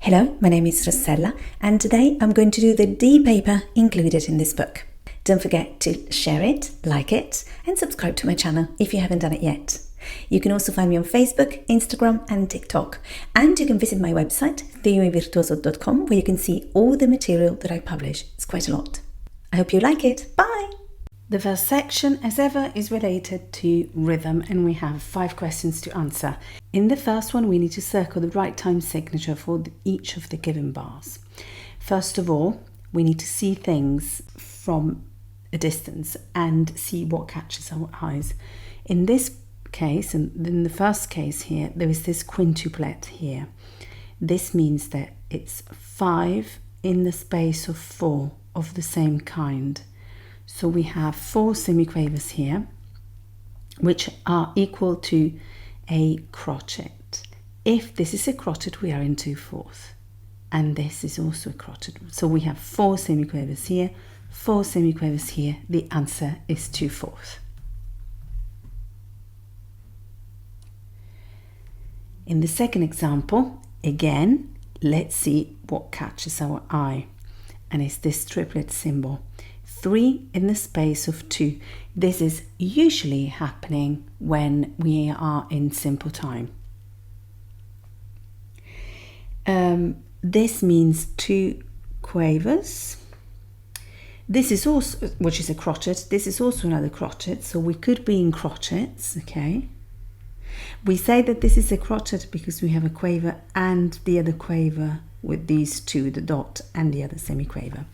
Hello, my name is Rossella, and today I'm going to do the D paper included in this book. Don't forget to share it, like it, and subscribe to my channel if you haven't done it yet. You can also find me on Facebook, Instagram, and TikTok. And you can visit my website, virtuoso.com, where you can see all the material that I publish. It's quite a lot. I hope you like it. Bye! The first section, as ever, is related to rhythm, and we have 5 questions to answer. In the first one, we need to circle the right time signature for each of the given bars. First of all, we need to see things from a distance and see what catches our eyes. In this case, and in the first case here, there is this quintuplet here. This means that it's 5 in the space of 4 of the same kind. So we have 4 semiquavers here, which are equal to a crotchet. If this is a crotchet, we are in 2/4, and this is also a crotchet. So we have 4 semiquavers here, 4 semiquavers here. The answer is 2/4. In the second example, again, let's see what catches our eye, and it's this triplet symbol. 3 in the space of 2. This is usually happening when we are in simple time. This means 2 quavers. This is also, which is a crotchet. This is also another crotchet, so we could be in crotchets, okay? We say that this is a crotchet because we have a quaver and the other quaver with these 2, the dot and the other semiquaver.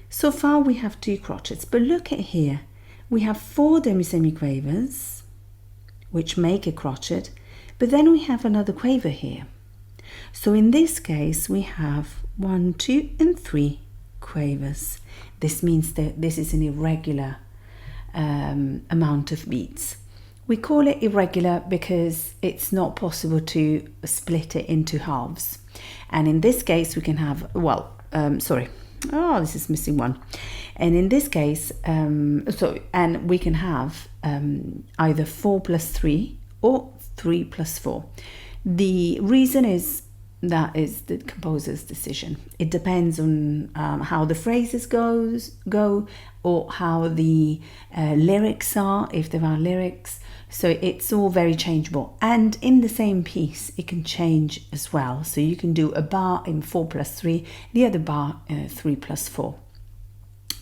So far we have 2 crotchets, but look at here. We have 4 demisemiquavers, which make a crotchet, but then we have another quaver here. So in this case, we have 1, 2, and 3 quavers. This means that this is an irregular amount of beats. We call it irregular because it's not possible to split it into halves. And in this case, we can have, this is missing one. And in this case, and we can have either 4 plus 3 or 3 plus 4. The reason is that is the composer's decision. It depends on how the phrases go or how the lyrics are, if there are lyrics. So it's all very changeable. And in the same piece, it can change as well. So you can do a bar in 4 plus 3, the other bar 3 plus 4.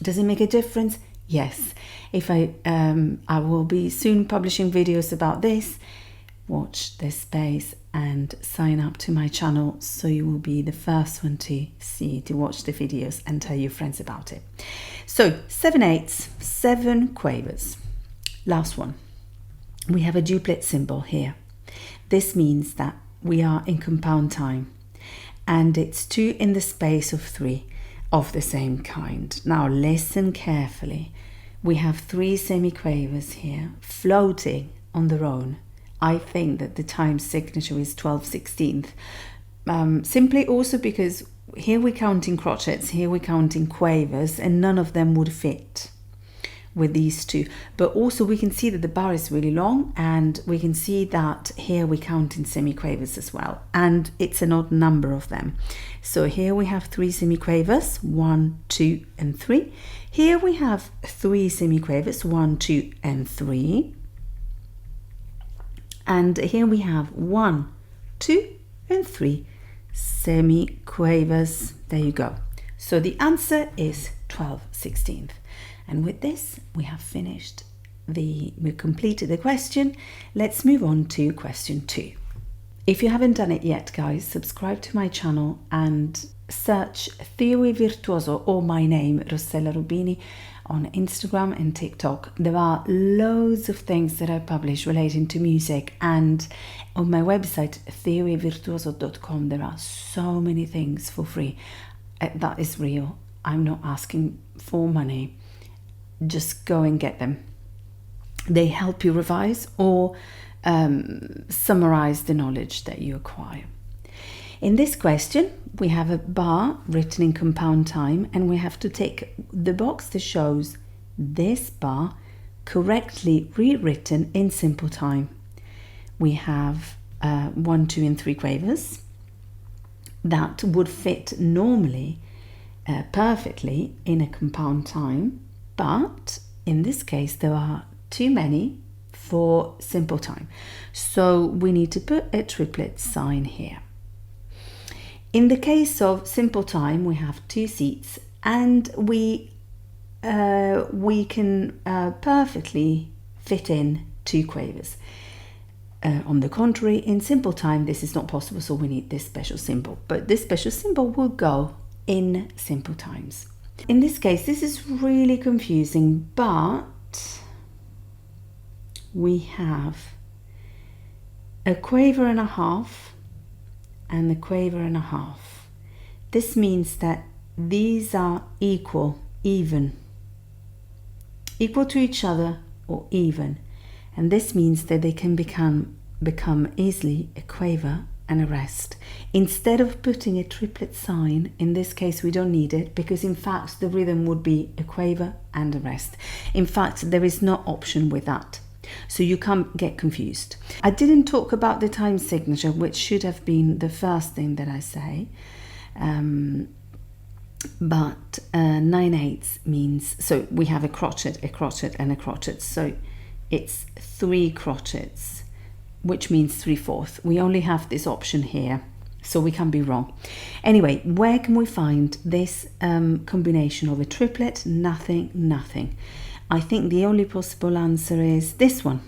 Does it make a difference? Yes. If I will be soon publishing videos about this. Watch this space and sign up to my channel so you will be the first one to watch the videos and tell your friends about it. So 7/8, 7 quavers. Last one. We have a duplet symbol here. This means that we are in compound time, and it's 2 in the space of 3 of the same kind. Now listen carefully. We have 3 semiquavers here floating on their own. I think that the time signature is 12/16. Simply also because here we count in crotchets, here we count in quavers, and none of them would fit with these 2. But also we can see that the bar is really long, and we can see that here we count in semiquavers as well, and it's an odd number of them. So here we have 3 semiquavers, 1, 2, and 3. Here we have 3 semiquavers, 1, 2, and 3. And here we have 1, 2, and 3 semiquavers. There you go. So the answer is 12/16. And with this, we have we've completed the question. Let's move on to question 2. If you haven't done it yet, guys, subscribe to my channel and search Theory Virtuoso or my name, Rossella Rubini, on Instagram and TikTok. There are loads of things that I publish relating to music, and on my website, theoryvirtuoso.com, there are so many things for free. That is real. I'm not asking for money. Just go and get them. They help you revise or summarize the knowledge that you acquire. In this question, we have a bar written in compound time, and we have to take the box that shows this bar correctly rewritten in simple time. We have 1, 2, and 3 quavers. that would fit normally perfectly in a compound time, but in this case there are too many for simple time, so we need to put a triplet sign here. In the case of simple time, we have 2 seats, and we can perfectly fit in 2 quavers. On the contrary, in simple time this is not possible, so we need this special symbol, but this special symbol will go in simple times. In this case this is really confusing, but we have a quaver and a half and a quaver and a half. This means that these are equal to each other or even, and this means that they can become easily a quaver and a rest. Instead of putting a triplet sign, in this case we don't need it, because in fact the rhythm would be a quaver and a rest. In fact, there is no option with that, so you can't get confused. I didn't talk about the time signature, which should have been the first thing that I say, but 9/8 means, so we have a crotchet and a crotchet, so it's 3 crotchets, which means 3/4. We only have this option here, so we can be wrong. Anyway, where can we find this combination of a triplet? Nothing. I think the only possible answer is this one,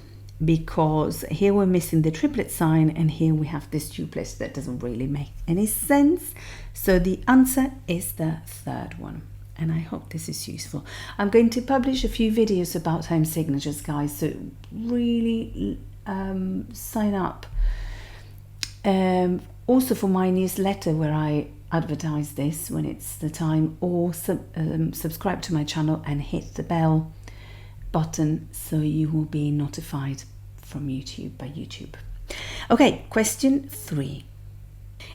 because here we're missing the triplet sign and here we have this duplet that doesn't really make any sense. So the answer is the third one, and I hope this is useful. I'm going to publish a few videos about time signatures, guys, so really sign up also for my newsletter where I advertise this when it's the time, or subscribe to my channel and hit the bell button so you will be notified from YouTube by YouTube. Okay, question 3.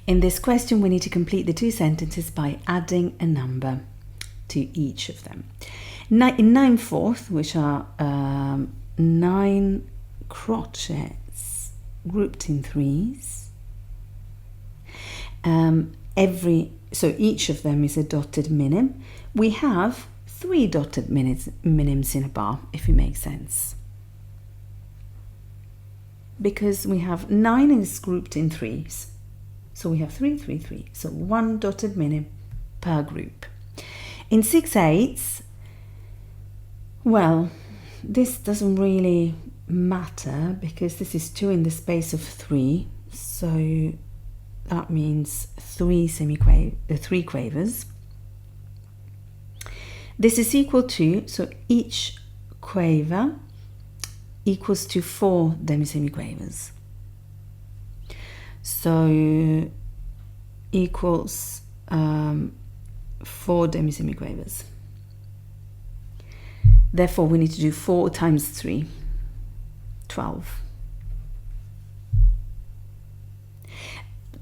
In this question we need to complete the 2 sentences by adding a number to each of them. In 9/4, which are 9 crotchets grouped in 3s, so each of them is a dotted minim. We have 3 dotted minims in a bar, if it makes sense, because we have 9 is grouped in 3s, so we have 3, 3, 3, so 1 dotted minim per group. In 6/8, well, this doesn't really matter because this is 2 in the space of 3, so that means 3 quavers. This is equal to, so each quaver equals to 4 demisemiquavers, so equals 4 demisemiquavers. Therefore we need to do 4 times 3, 12.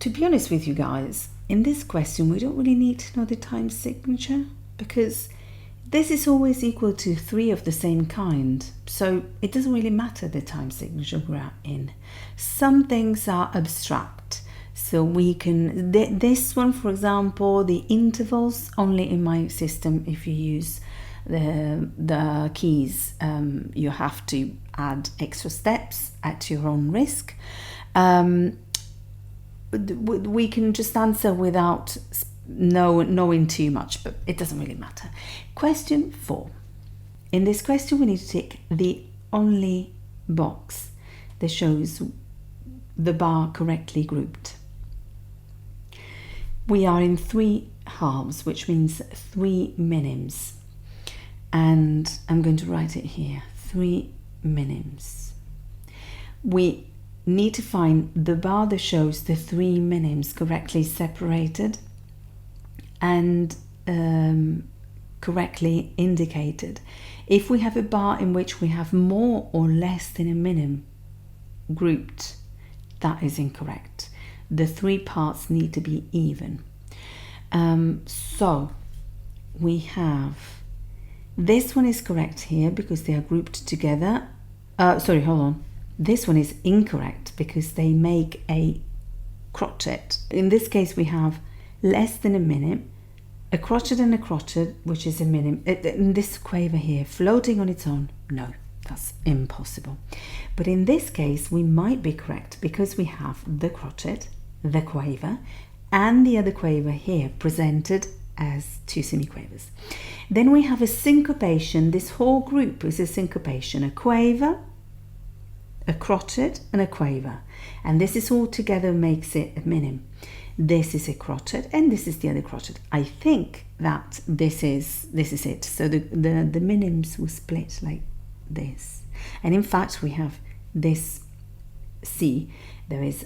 To be honest with you guys, in this question we don't really need to know the time signature, because this is always equal to 3 of the same kind, so it doesn't really matter the time signature we're in. Some things are abstract, so we can, this one for example, the intervals, only in my system if you use the keys you have to add extra steps at your own risk. We can just answer without knowing too much, but it doesn't really matter. Question 4. In this question we need to tick the only box that shows the bar correctly grouped. We are in 3 halves, which means 3 minims, and I'm going to write it here, 3 minims. We need to find the bar that shows the 3 minims correctly separated and correctly indicated. If we have a bar in which we have more or less than a minim grouped, that is incorrect. The 3 parts need to be even. So we have, this one is correct here because they are grouped together. Sorry, hold on. This one is incorrect because they make a crotchet. In this case, we have less than a minim, a crotchet and a crotchet, which is a minim. In this quaver here, floating on its own, no, that's impossible. But in this case, we might be correct because we have the crotchet, the quaver, and the other quaver here presented as two semiquavers. Then we have a syncopation. This whole group is a syncopation, a quaver, a crotchet, and a quaver. And this is all together makes it a minim. This is a crotchet, and this is the other crotchet. I think that this is it. So the minims will split like this. And in fact, we have this C. There is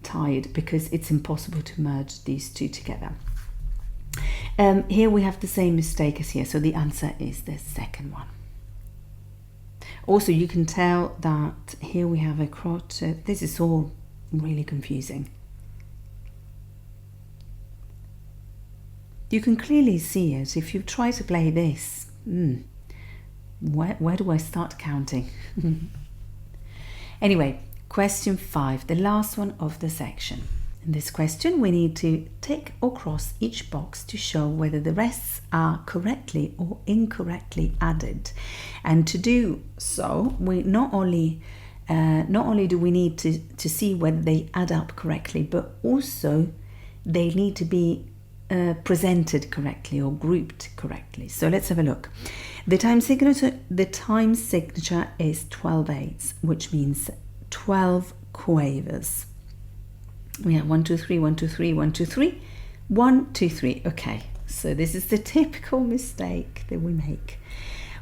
tied because it's impossible to merge these two together. Here we have the same mistake as here, so the answer is the second one. Also, you can tell that here we have a crotchet. This is all really confusing. You can clearly see it if you try to play this. Where do I start counting? Anyway, question 5, the last one of the section. In this question, we need to tick or cross each box to show whether the rests are correctly or incorrectly added. And to do so, we not only do we need to see whether they add up correctly, but also they need to be presented correctly or grouped correctly. So let's have a look. The time signature is 12/8, which means 12 quavers. We have 1, 2, 3, 1, 2, 3, 1, 2, 3, 1, 2, 3. Okay, so this is the typical mistake that we make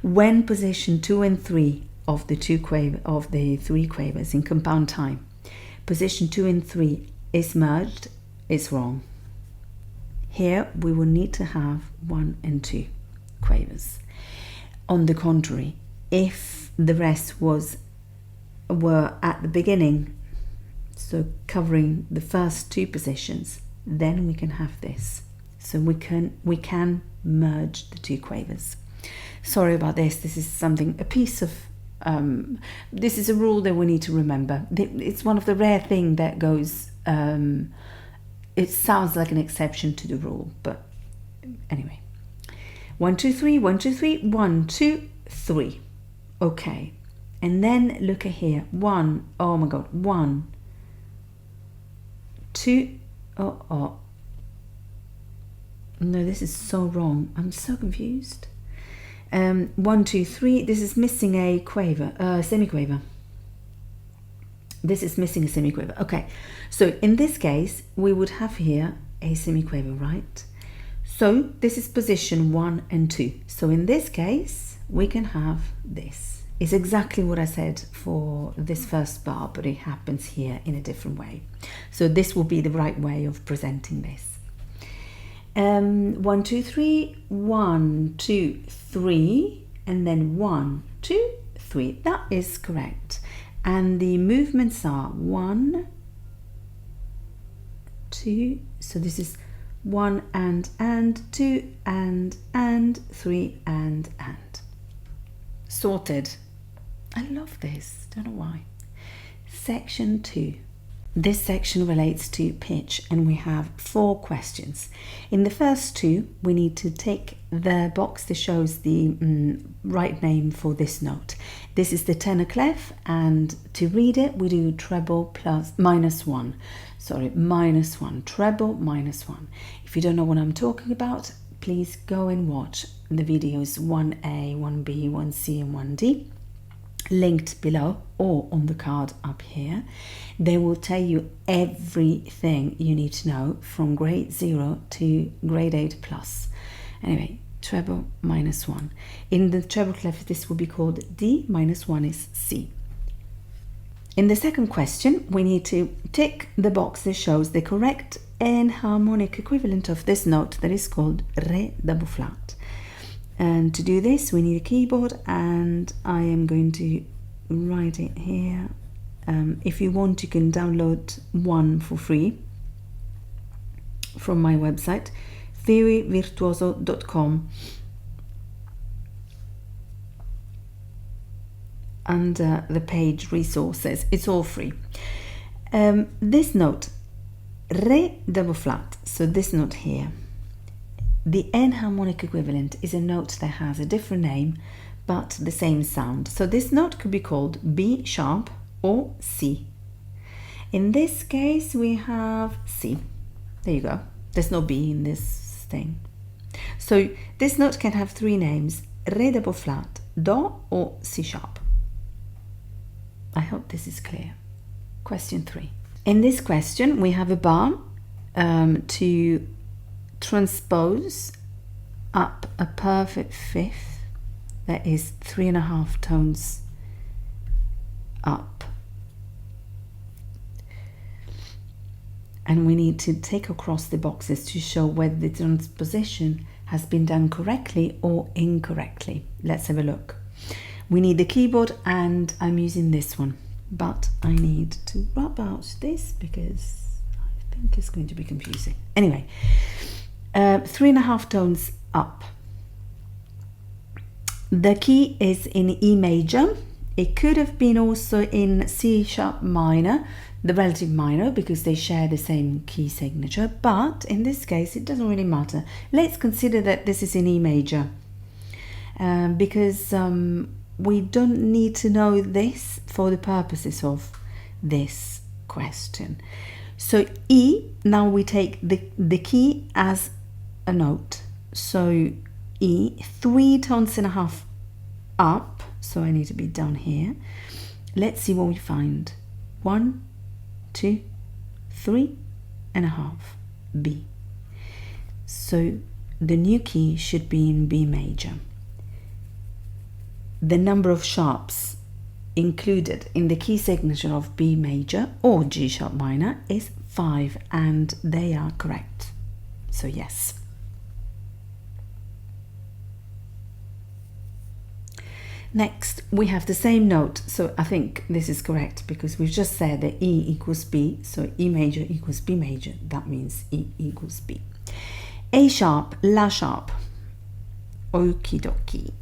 when position 2 and 3 of the three quavers in compound time. Position 2 and 3 is merged. It's wrong. Here we will need to have 1 and 2 quavers. On the contrary, if the rest were at the beginning, so covering the first two positions, then we can have this. So we can merge the two quavers. Sorry about this. This is this is a rule that we need to remember. It's one of the rare things that goes. It sounds like an exception to the rule, but anyway. 1, 2, 3, 1, 2, 3, 1, 2, 3. Okay. And then look at here. 1, oh my God, 1, 2, no, this is so wrong. I'm so confused. 1, 2, 3, this is missing a quaver, semiquaver. This is missing a semiquaver. Okay, so in this case, we would have here a semiquaver, right? So this is position 1 and 2. So in this case, we can have this. It's exactly what I said for this first bar, but it happens here in a different way. So this will be the right way of presenting this. 1, 2, 3, 1, 2, 3, and then 1, 2, 3. That is correct. And the movements are 1, 2, so this is 1 and 2 and 3 and. Sorted. I love this, don't know why. Section 2. This section relates to pitch, and we have 4 questions. In the first 2, we need to tick the box that shows the right name for this note. This is the tenor clef, and to read it, we do treble -1. Sorry, -1, treble -1. If you don't know what I'm talking about, please go and watch the videos 1A, 1B, 1C, and 1D. Linked below or on the card up here. They will tell you everything you need to know from grade 0 to grade 8 plus. Anyway, treble -1. In the treble clef, this will be called D, -1 is C. In the second question, we need to tick the box that shows the correct enharmonic equivalent of this note that is called Re double flat. And to do this, we need a keyboard, and I am going to write it here. If you want, you can download one for free from my website, theoryvirtuoso.com. Under the page resources, it's all free. This note, Re double flat, so this note here, the enharmonic equivalent is a note that has a different name but the same sound. So this note could be called B sharp or C. In this case we have C. There you go. There's no B in this thing. So this note can have three names: Re double flat, Do or C sharp. I hope this is clear. Question 3. In this question we have a bar to transpose up a perfect fifth that is 3.5 tones up. And we need to take across the boxes to show whether the transposition has been done correctly or incorrectly. Let's have a look. We need the keyboard and I'm using this one, but I need to rub out this because I think it's going to be confusing. Anyway, 3.5 tones up. The key is in E major. It could have been also in C sharp minor, the relative minor, because they share the same key signature, but in this case it doesn't really matter. Let's consider that this is in E major because we don't need to know this for the purposes of this question. So E, now we take the key as a note. So E, 3.5 tones up, so I need to be down here. Let's see what we find. 1, 2, 3.5, B. So the new key should be in B major. The number of sharps included in the key signature of B major or G sharp minor is 5, and they are correct. So yes. Next, we have the same note, so I think this is correct because we've just said that E equals B, so E major equals B major, that means E equals B. A sharp, La sharp, okie dokie,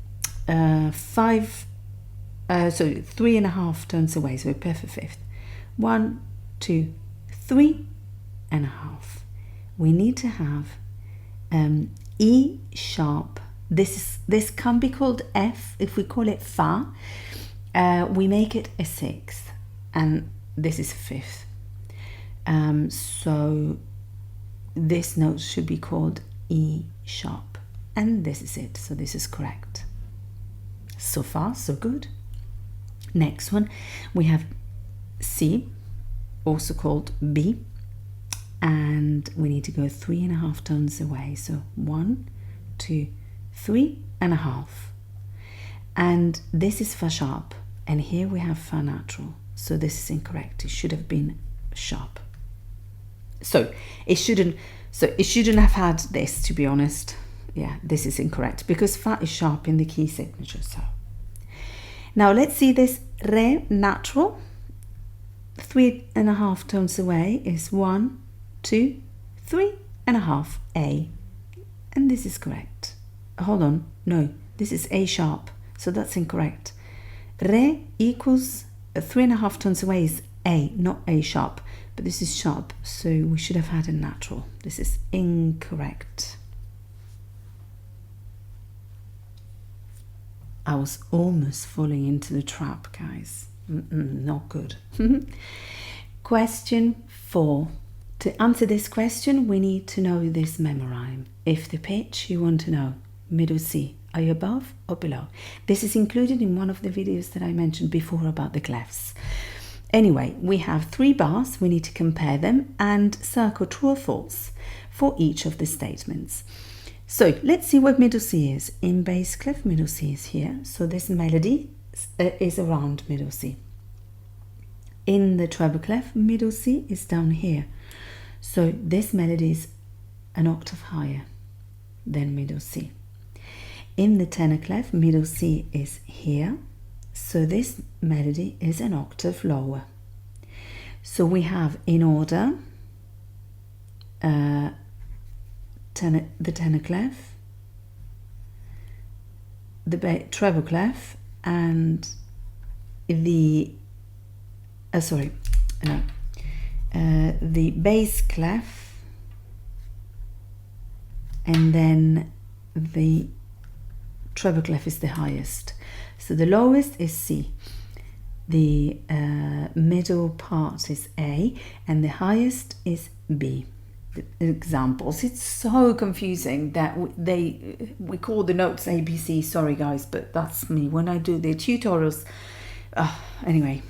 3.5 tones away, so a perfect fifth. 1, 2, 3.5. We need to have E sharp. This can be called F. If we call it Fa, we make it a sixth, and this is a fifth. So this note should be called E sharp, and this is it. So this is correct. So far, so good. Next one, we have C, also called B, and we need to go 3.5 tones away. So 1, 2, 3.5, and this is Fa sharp, and here we have Fa natural, so this is incorrect. It should have been sharp. So it shouldn't have had this, to be honest. Yeah, this is incorrect because Fa is sharp in the key signature. So now let's see this Re natural. 3.5 tones away is 1, 2, 3.5, A, and this is correct. Hold on, no, this is A sharp, so that's incorrect. Re equals 3.5 tones away is A, not A sharp, but this is sharp, so we should have had a natural. This is incorrect. I was almost falling into the trap, guys. Not good. Question 4. To answer this question, we need to know this memorime. If the pitch you want to know, middle C, are you above or below? This is included in one of the videos that I mentioned before about the clefs. Anyway, we have 3 bars, we need to compare them and circle true or false for each of the statements. So let's see what middle C is. In bass clef, middle C is here, so this melody is around middle C. In the treble clef, middle C is down here, so this melody is an octave higher than middle C. In the tenor clef, middle C is here, so this melody is an octave lower. So we have in order the tenor clef, the treble clef, and the the bass clef, and then the treble clef is the highest. So the lowest is C, the middle part is A, and the highest is B. The examples, it's so confusing that we call the notes ABC. Sorry guys, but that's me when I do the tutorials. Anyway,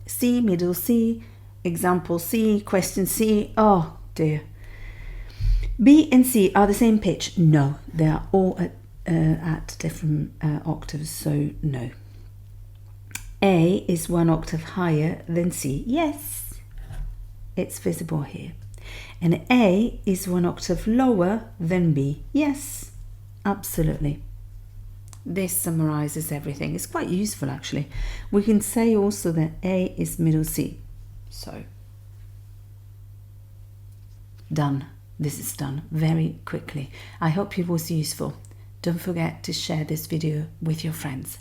C, middle C, example C, question C. Oh dear. B and C are the same pitch? No, they are all at different octaves, so no. A is 1 octave higher than C. Yes, it's visible here. And A is 1 octave lower than B. Yes, absolutely. This summarizes everything. It's quite useful actually. We can say also that A is middle C. So, done. This is done very quickly. I hope it was useful. Don't forget to share this video with your friends.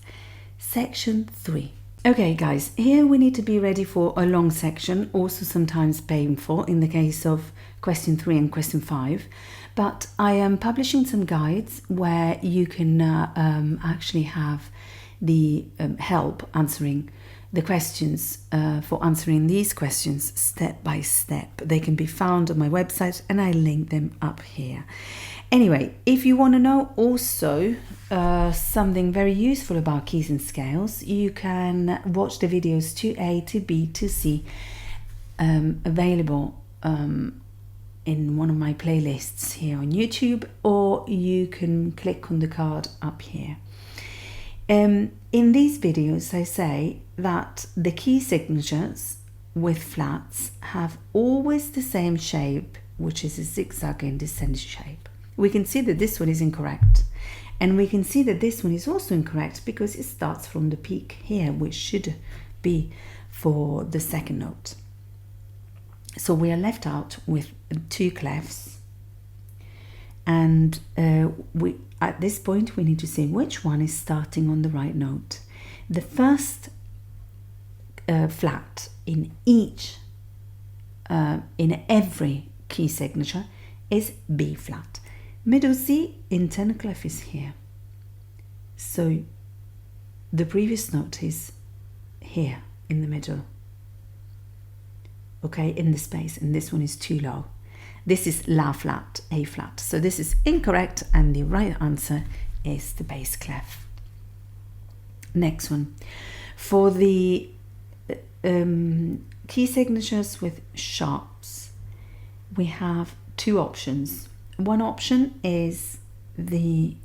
Section 3. Okay guys, here we need to be ready for a long section, also sometimes painful in the case of question 3 and question 5. But I am publishing some guides where you can actually have the help answering the questions, for answering these questions step by step. They can be found on my website and I link them up here. Anyway, if you want to know also something very useful about keys and scales, you can watch the videos 2A, 2B, 2C available in one of my playlists here on YouTube, or you can click on the card up here. In these videos I say that the key signatures with flats have always the same shape, which is a zigzag in descending shape. We can see that this one is incorrect, and we can see that this one is also incorrect because it starts from the peak here, which should be for the second note. So we are left out with 2 clefs, and at this point we need to see which one is starting on the right note. The first flat in every key signature is B flat. Middle C in tenor clef is here, so the previous note is here in the middle, okay, in the space, and this one is too low. This is La flat, A flat, so this is incorrect, and the right answer is the bass clef. Next one, for the key signatures with sharps, we have 2 options. One option is the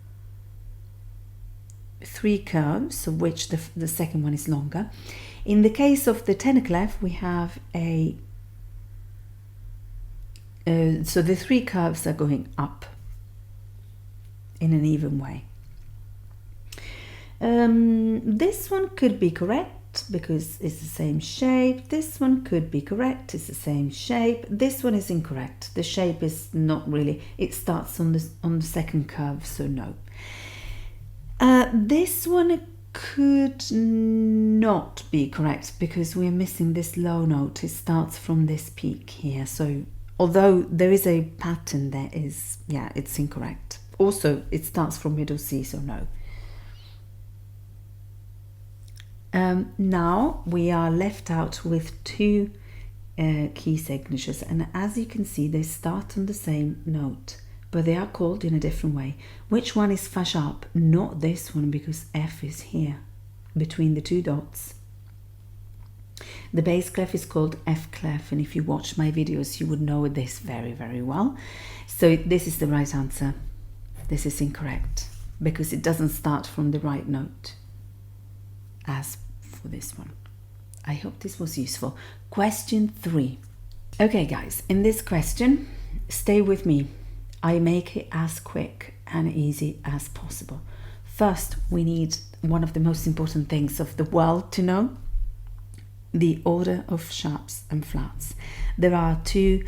3 curves, of which the second one is longer. In the case of the tenor clef, we have a so the 3 curves are going up in an even way. This one could be correct because it's the same shape. This one could be correct, it's the same shape. This one is incorrect. The shape is not really, it starts on the second curve, so no. This one could not be correct because we're missing this low note. It starts from this peak here, so although there is a pattern, there is, yeah, it's incorrect. Also, it starts from middle C, so no. Now we are left out with 2 key signatures, and as you can see, they start on the same note, but they are called in a different way. Which one is Fa sharp? Not this one, because F is here between the 2 dots. The bass clef is called F clef, and if you watch my videos you would know this very, very well. So this is the right answer. This is incorrect because it doesn't start from the right note as for this one. I hope this was useful. Question 3. Okay guys, in this question, stay with me. I make it as quick and easy as possible. First, we need one of the most important things of the world to know: the order of sharps and flats. There are 2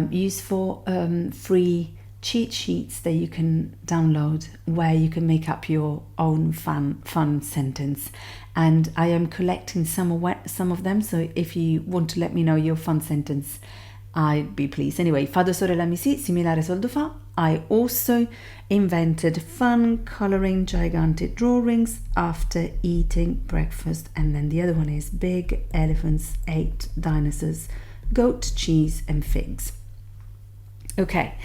useful free cheat sheets that you can download where you can make up your own fun sentence, and I am collecting some of them, so if you want to let me know your fun sentence, I'd be pleased. Anyway, fa do sorella mi si, similare sol do fa. I also invented fun coloring gigantic drawings after eating breakfast. And then the other one is big elephants ate dinosaurs, goat, cheese and figs. Okay,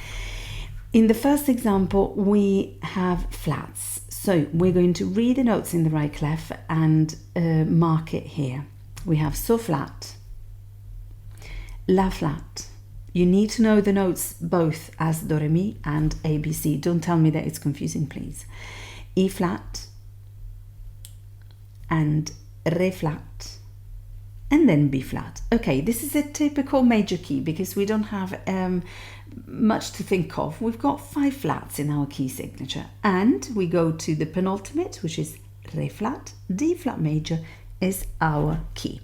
in the first example we have flats. So we're going to read the notes in the right clef and mark it here. We have so flat, La flat. You need to know the notes both as do re mi and ABC. Don't tell me that it's confusing, please. E flat and Re flat and then B flat. Okay, this is a typical major key because we don't have much to think of. We've got 5 flats in our key signature, and we go to the penultimate, which is Re flat. D flat major is our key.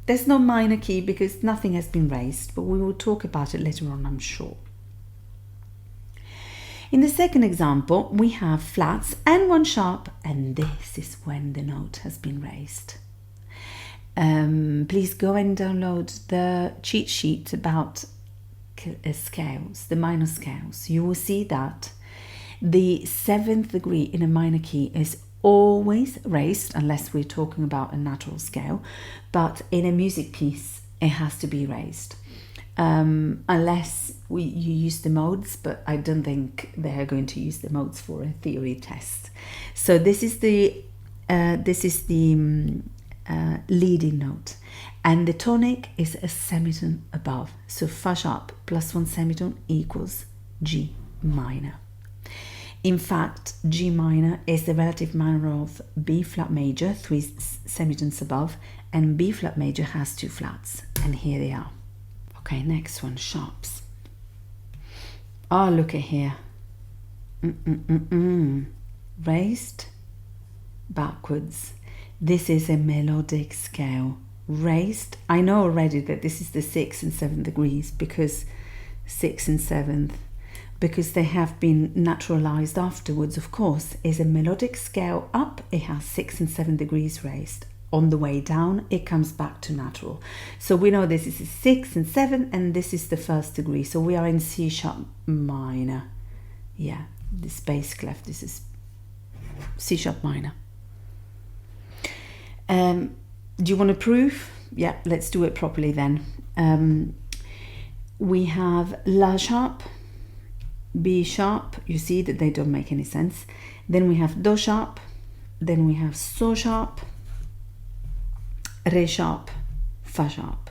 There's no minor key because nothing has been raised, but we will talk about it later on, I'm sure. In the second example, we have flats and 1 sharp, and this is when the note has been raised. Please go and download the cheat sheet about scales, the minor scales. You will see that the 7th degree in a minor key is always raised, unless we're talking about a natural scale, but in a music piece it has to be raised, unless you use the modes, but I don't think they're going to use the modes for a theory test. So this is the leading note, and the tonic is a semitone above, so fa sharp plus 1 semitone equals G minor. In fact, G minor is the relative minor of B flat major, 3 semitones above, and B flat major has 2 flats, and here they are. Okay, next one, sharps. Oh, look at here. Raised, backwards. This is a melodic scale. Raised, I know already that this is the 6th and 7th degrees because 6th and 7th, because they have been naturalized afterwards, of course, is a melodic scale up. It has 6 and 7 degrees raised. On the way down, it comes back to natural. So we know this is a 6 and 7, and this is the 1st degree. So we are in C sharp minor. Yeah, this bass clef, this is C sharp minor. Do you want to prove? Yeah, let's do it properly then. We have La sharp, B sharp, you see that they don't make any sense. Then we have Do sharp, then we have So sharp, Re sharp, Fa sharp.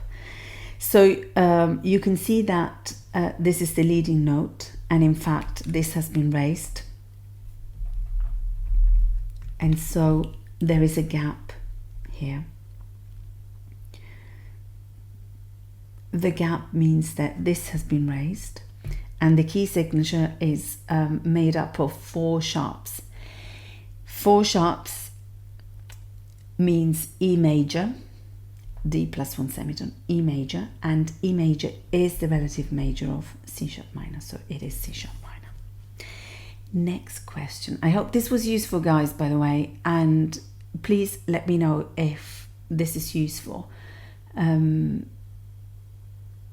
So you can see that this is the leading note, and in fact this has been raised, and so there is a gap here. The gap means that this has been raised, and the key signature is made up of 4 sharps. 4 sharps means E major, D plus 1 semitone, E major, and E major is the relative major of C sharp minor, so it is C sharp minor. Next question. I hope this was useful, guys, by the way, and please let me know if this is useful.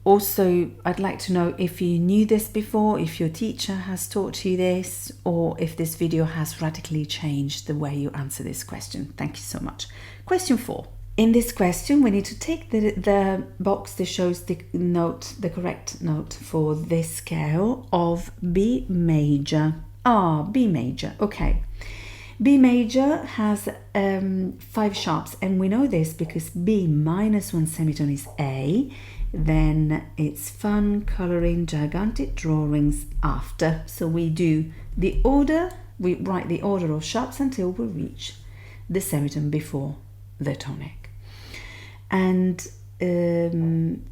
Also, I'd like to know if you knew this before, if your teacher has taught you this, or if this video has radically changed the way you answer this question. Thank you so much. Question 4. In this question, we need to take the box that shows the note, the correct note for this scale of B major. B major, okay. B major has 5 sharps, and we know this because B minus 1 semitone is A. Then it's fun coloring gigantic drawings after. So we do the order, we write the order of sharps until we reach the semitone before the tonic. And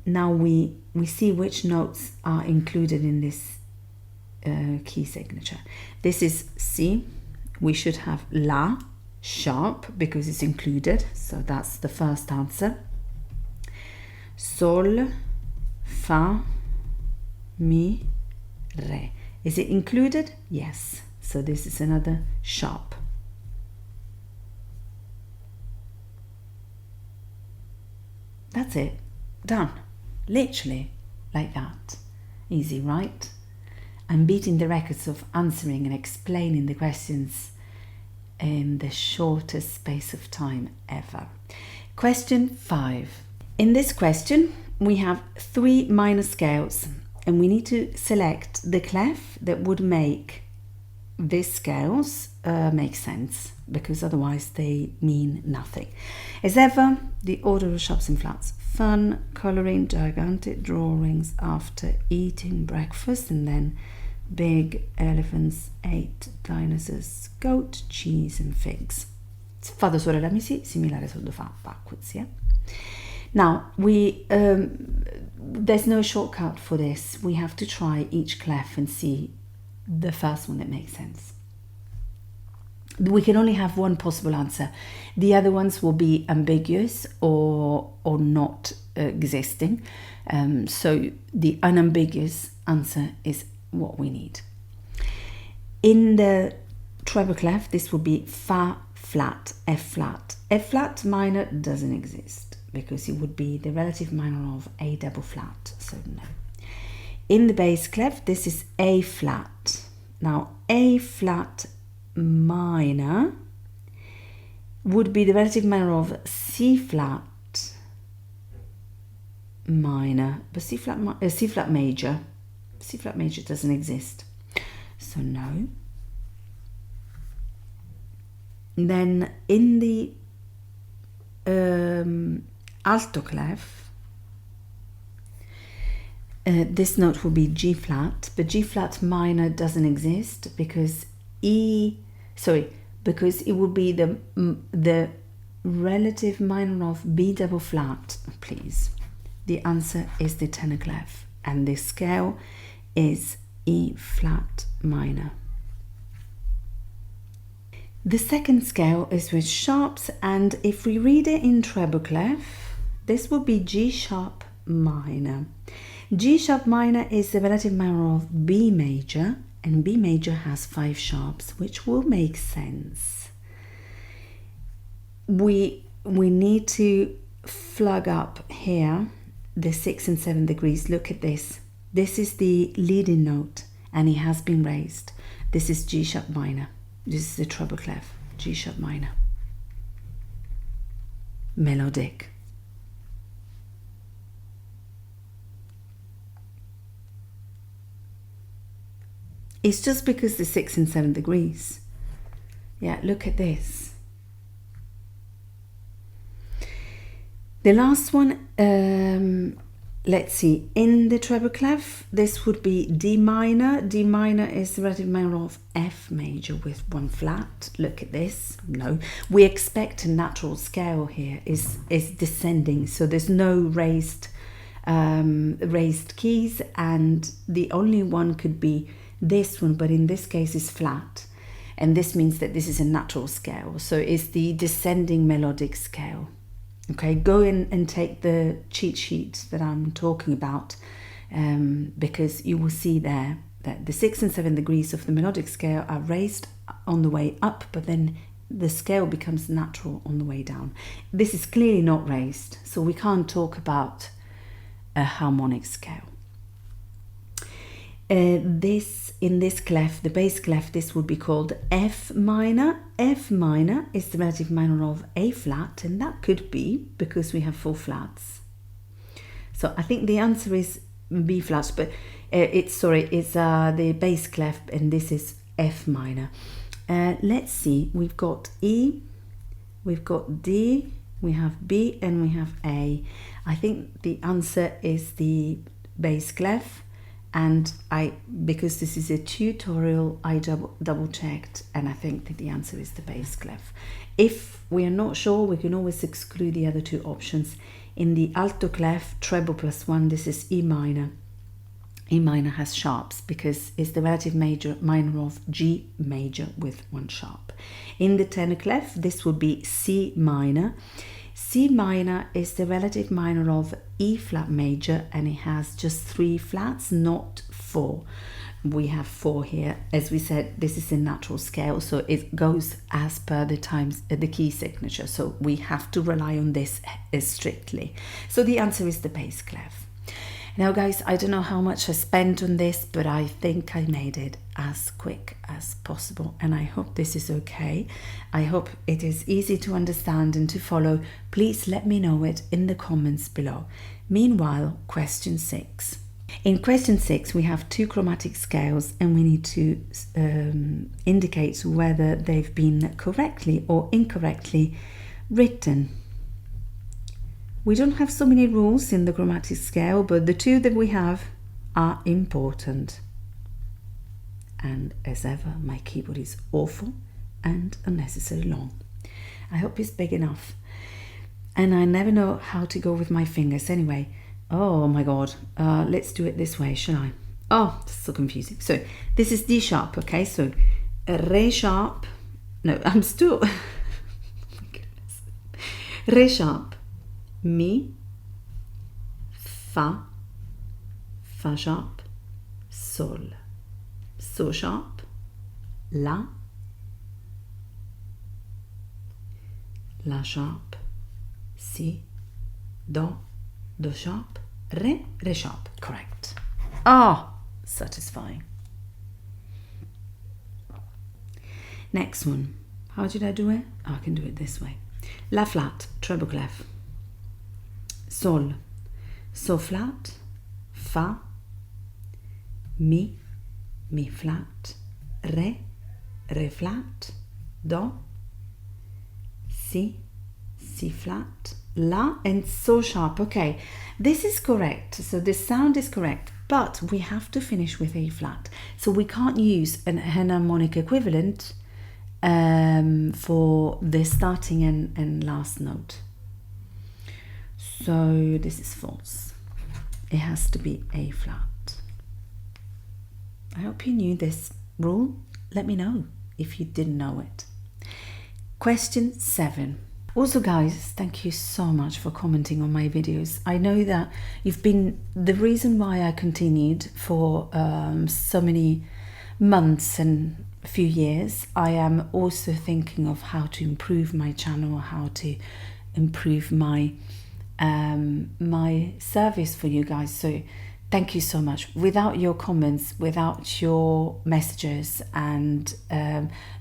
now we see which notes are included in this key signature. This is C. We should have La sharp because it's included, so that's the first answer. Sol, Fa, Mi, Re. Is it included? Yes. So this is another sharp. That's it. Done. Literally like that. Easy, right? I'm beating the records of answering and explaining the questions in the shortest space of time ever. Question 5. In this question, we have 3 minor scales, and we need to select the clef that would make these scales make sense, because otherwise they mean nothing. As ever, the order of sharps and flats. Fun, colouring, gigantic drawings after eating breakfast, and then big elephants, 8 dinosaurs, goat, cheese and figs. Fa do sole la mi si, similare sul do fa backwards, yeah? Now, there's no shortcut for this. We have to try each clef and see the first one that makes sense. We can only have one possible answer. The other ones will be ambiguous or not existing. So the unambiguous answer is what we need. In the treble clef, this will be fa flat, F flat. F flat minor doesn't exist because it would be the relative minor of A double flat, so no. In the bass clef, this is A flat. Now, A flat minor would be the relative minor of C flat minor, but C flat major. C flat major doesn't exist, so no. Then in the alto clef, this note will be G flat, but G flat minor doesn't exist because because it would be the relative minor of B double flat, please. The answer is the tenor clef, and the scale is E flat minor. The second scale is with sharps, and if we read it in treble clef, this would be G sharp minor. G sharp minor is the relative minor of B major, and B major has 5 sharps, which will make sense. We need to flug up here the 6 and 7 degrees. Look at this. This is the leading note, and it has been raised. This is G sharp minor. This is the treble clef, G sharp minor. Melodic. It's just because the 6 and 7 degrees. Yeah, look at this. The last one, let's see, in the treble clef, this would be D minor. D minor is the relative minor of F major with 1 flat. Look at this. No, we expect a natural scale here is descending, so there's no raised keys, and the only one could be this one, but in this case is flat, and this means that this is a natural scale, so it's the descending melodic scale. Okay, go in and take the cheat sheet that I'm talking about, because you will see there that the 6 and 7 degrees of the melodic scale are raised on the way up, but then the scale becomes natural on the way down. This is clearly not raised, so we can't talk about a harmonic scale. In this clef, the bass clef, this would be called F minor. F minor is the relative minor of A flat, and that could be because we have 4 flats. So I think the answer is B flat, but it's the bass clef, and this is F minor. Let's see, we've got E, we've got D, we have B, and we have A. I think the answer is the bass clef. And because this is a tutorial, I double checked, and I think that the answer is the bass clef. If we are not sure, we can always exclude the other 2 options. In the alto clef, treble +1, this is E minor. E minor has sharps because it's the relative minor of G major with 1 sharp. In the tenor clef, this would be C minor. C minor is the relative minor of E flat major, and it has just 3 flats, not 4. we have 4 here. As we said, this is a natural scale, so it goes as per the key signature. So we have to rely on this strictly. So the answer is the bass clef. Now guys, I don't know how much I spent on this, but I think I made it as quick as possible, and I hope this is okay. I hope it is easy to understand and to follow. Please let me know it in the comments below. Meanwhile, question 6. In question 6, we have 2 chromatic scales, and we need to indicate whether they've been correctly or incorrectly written. We don't have so many rules in the chromatic scale, but the 2 that we have are important. And as ever, my keyboard is awful and unnecessarily long. I hope it's big enough. And I never know how to go with my fingers anyway. Oh my God, let's do it this way, shall I? Oh, it's so confusing. So this is D sharp, okay? So Re sharp, no, I'm still, oh my goodness. Re sharp, Mi, Fa, Fa sharp, Sol, So sharp, La, La sharp, Si, Do, Do sharp, Re, Re sharp. Correct. Ah, satisfying. Next one. How did I do it? Oh, I can do it this way. La flat, treble clef. Sol, So flat, Fa, Mi, Mi flat, Re, Re flat, Do, Si, Si flat, La, and So sharp. Okay, this is correct. So the sound is correct, but we have to finish with A flat. So we can't use an enharmonic equivalent for the starting and last note. So this is false. It has to be A flat. I hope you knew this rule. Let me know if you didn't know it. Question 7. Also guys, thank you so much for commenting on my videos. I know that you've been the reason why I continued for so many months and a few years. I am also thinking of how to improve my channel, how to improve my my service for you guys. So thank you so much. Without your comments, without your messages and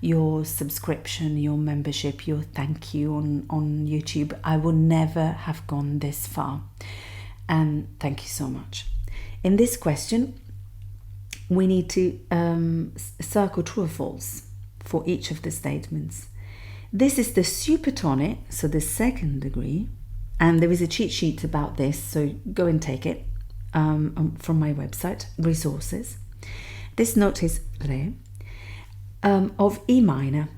your subscription, your membership, your thank you on YouTube, I would never have gone this far. And thank you so much. In this question, we need to circle true or false for each of the statements. This is the supertonic, so the 2nd degree, and there is a cheat sheet about this, so go and take it from my website, resources. This note is Re, of E minor.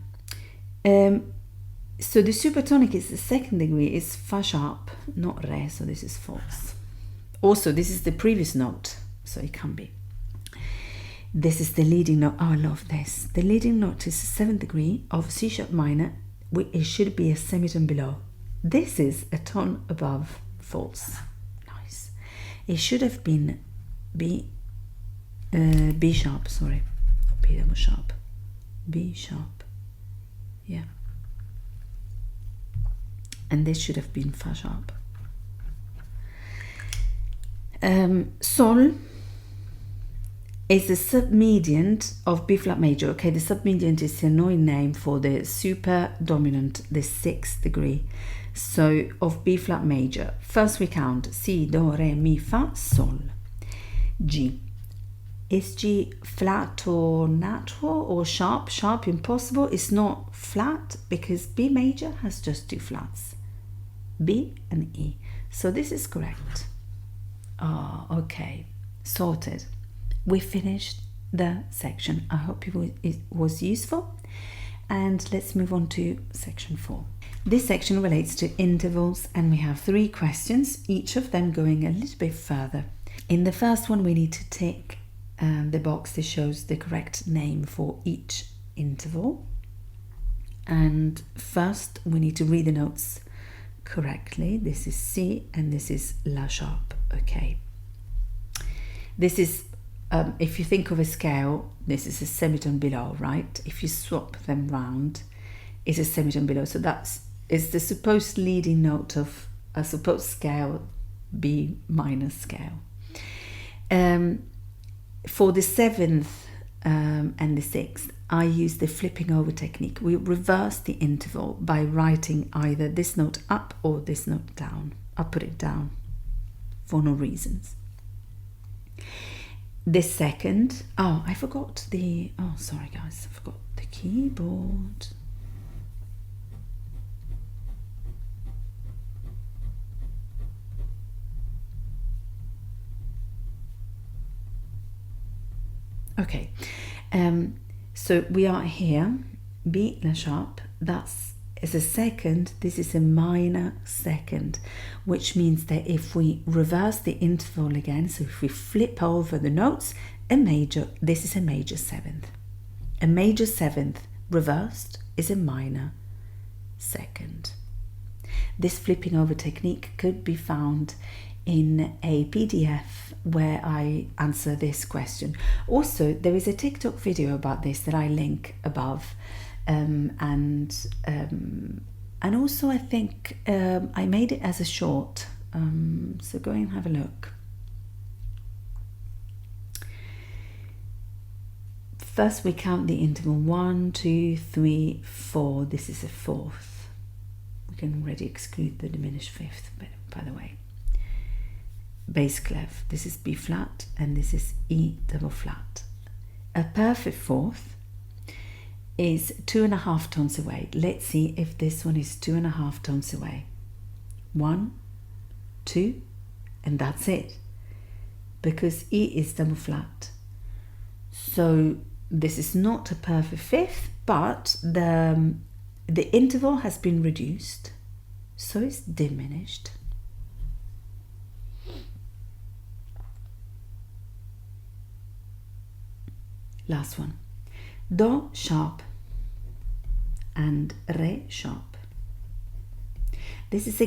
So the supertonic is the 2nd degree, is Fa sharp, not Re, so this is false. Also, this is the previous note, so it can be. This is the leading note. Oh, I love this. The leading note is the 7th degree of C sharp minor. It should be a semitone below. This is a tone above. False. Nice. It should have been B sharp, sorry. Not B double sharp. B sharp. Yeah. And this should have been Fa sharp. Sol is the submediant of B flat major. Okay, the submediant is the annoying name for the super dominant, the 6th degree. So of B flat major, first we count Si, Do, Re, Mi, Fa, Sol. G. Is G flat or natural or sharp? Sharp, impossible. It's not flat because B major has just 2 flats, B and E. So this is correct. Oh, okay, sorted. We finished the section. I hope it was useful, and let's move on to section 4. This section relates to intervals, and we have 3 questions, each of them going a little bit further. In the first one, we need to tick the box that shows the correct name for each interval, and first we need to read the notes correctly. This is C and this is La sharp. Okay, this is if you think of a scale, this is a semitone below, right? If you swap them round, it's a semitone below. So is the supposed leading note of a supposed scale, B minor scale. For the 7th and the 6th, I use the flipping over technique. We reverse the interval by writing either this note up or this note down. I'll put it down for no reasons. The 2nd, I forgot sorry guys, I forgot the keyboard. Okay, so we are here, B La sharp, that's is a 2nd, this is a minor 2nd, which means that if we reverse the interval again, so if we flip over the notes, this is a major 7th. A major 7th reversed is a minor 2nd. This flipping over technique could be found in a PDF where I answer this question. Also, there is a TikTok video about this that I link above, and also I think I made it as a short, so go and have a look. First we count the interval 1, 2, 3, 4. This is a 4th. We can already exclude the diminished 5th, by the way. Bass clef, this is B flat and this is E double flat. A perfect 4th is 2.5 tones away. Let's see if this one is 2.5 tones away. 1, 2, and that's it, because E is double flat. So this is not a perfect 5th, but the interval has been reduced, so it's diminished. Last one, Do sharp and Re sharp. This is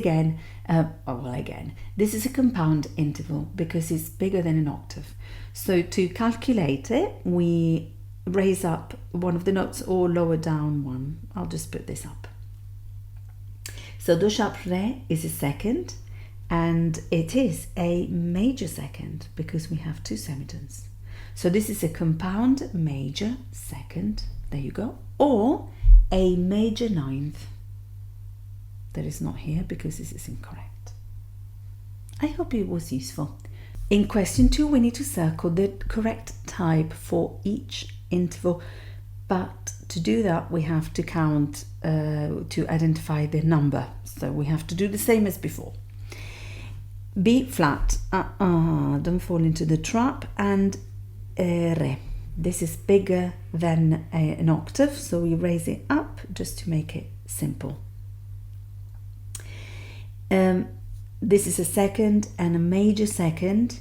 this is a compound interval because it's bigger than an octave. So to calculate it, we raise up one of the notes or lower down one. I'll just put this up. So Do sharp Re is a 2nd, and it is a major 2nd because we have 2 semitones. So this is a compound major 2nd, there you go, or a major 9th. That is not here because this is incorrect. I hope it was useful. In question 2, we need to circle the correct type for each interval, but to do that we have to count to identify the number. So we have to do the same as before. B flat, don't fall into the trap, and Re. This is bigger than an octave, so we raise it up just to make it simple. This is a 2nd, and a major 2nd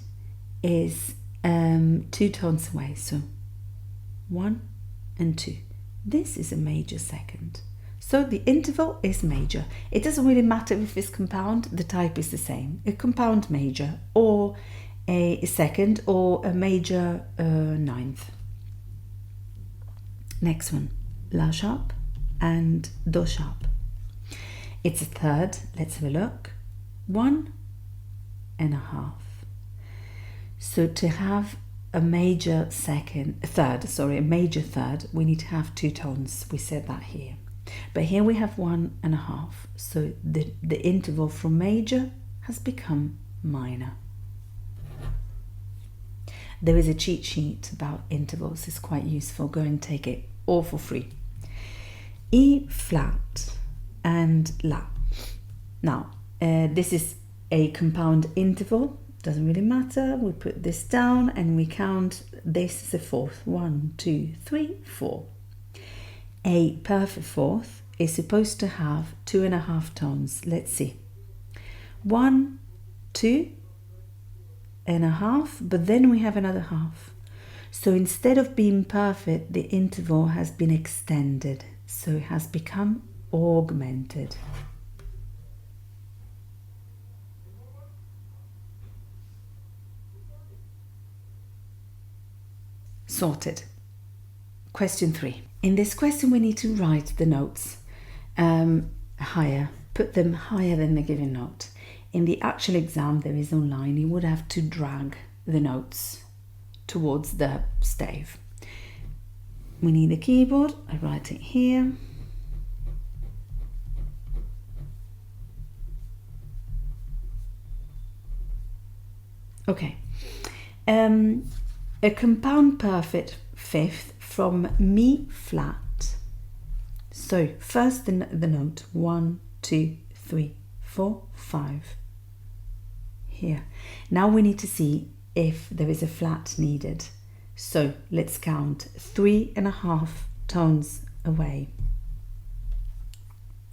is 2 tones away, so 1 and 2. This is a major 2nd, so the interval is major. It doesn't really matter if it's compound, the type is the same. A compound major or a 2nd or a major 9th. Next one, La sharp and Do sharp. It's a 3rd. Let's have a look. 1.5. So to have a major 3rd, we need to have 2 tones. We said that here, but here we have 1.5. So the interval from major has become minor. There is a cheat sheet about intervals. It's quite useful. Go and take it, all for free. E flat and La. Now, this is a compound interval. Doesn't really matter. We put this down and we count. This is a 4th. 1, 2, 3, 4. A perfect 4th is supposed to have 2.5 tones. Let's see. 1, 2.5, but then we have another half. So instead of being perfect, the interval has been extended, so it has become augmented. Sorted. Question 3. In this question, we need to write the notes higher, put them higher than the given note. In the actual exam, there is online, you would have to drag the notes towards the stave. We need a keyboard. I write it here. Okay. A compound perfect fifth from Mi flat. So first the note 1, 2, 3, 4, 5 here. Now we need to see if there is a flat needed. So let's count 3.5 tones away.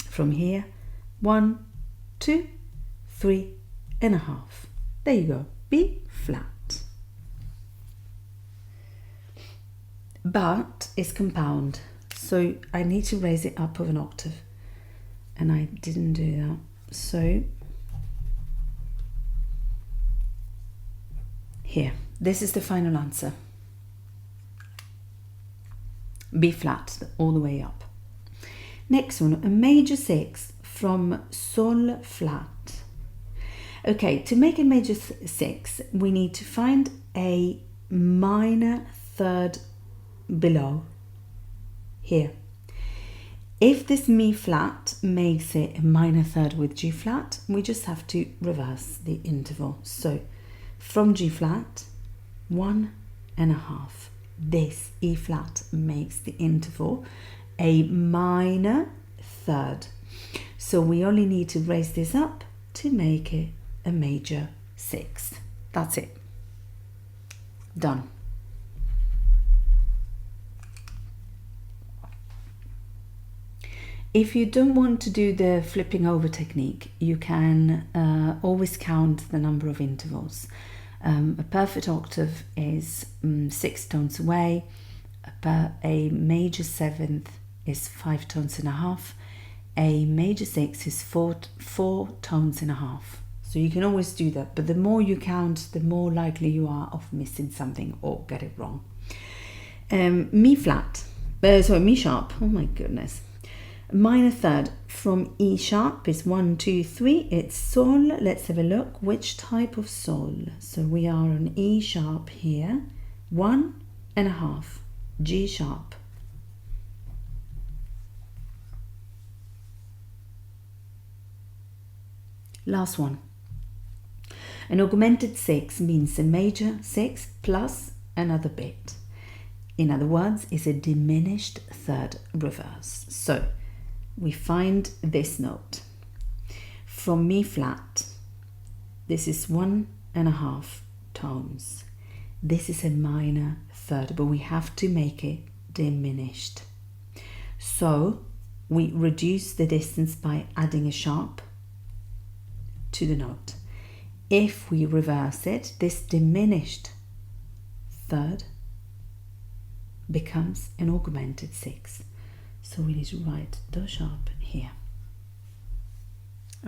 From here, 1, 2, 3.5. There you go, B flat. But it's compound, so I need to raise it up of an octave, and I didn't do that. So here, this is the final answer. B flat, all the way up. Next one, a major 6 from Sol flat. Okay, to make a major 6, we need to find a minor third below here. If this Mi flat makes it a minor third with G flat, we just have to reverse the interval. So from G flat, 1.5. This E flat makes the interval a minor third. So we only need to raise this up to make it a major 6. That's it. Done. If you don't want to do the flipping over technique, you can always count the number of intervals. A perfect octave is 6 tones away. A major 7th is 5 tones and a half. A major 6 is 4 tones and a half. So you can always do that, but the more you count, the more likely you are of missing something or get it wrong. Mi sharp. Oh my goodness. Minor third from E sharp is 1, 2, 3. It's Sol. Let's have a look. Which type of Sol? So we are on E sharp here. 1.5. G sharp. Last one. An augmented 6 means a major 6 plus another bit. In other words, it's a diminished third reverse. So we find this note from Mi flat. This is 1.5 tones. This is a minor third, but we have to make it diminished. So we reduce the distance by adding a sharp to the note. If we reverse it, this diminished third becomes an augmented 6. So we need to write Do sharp here.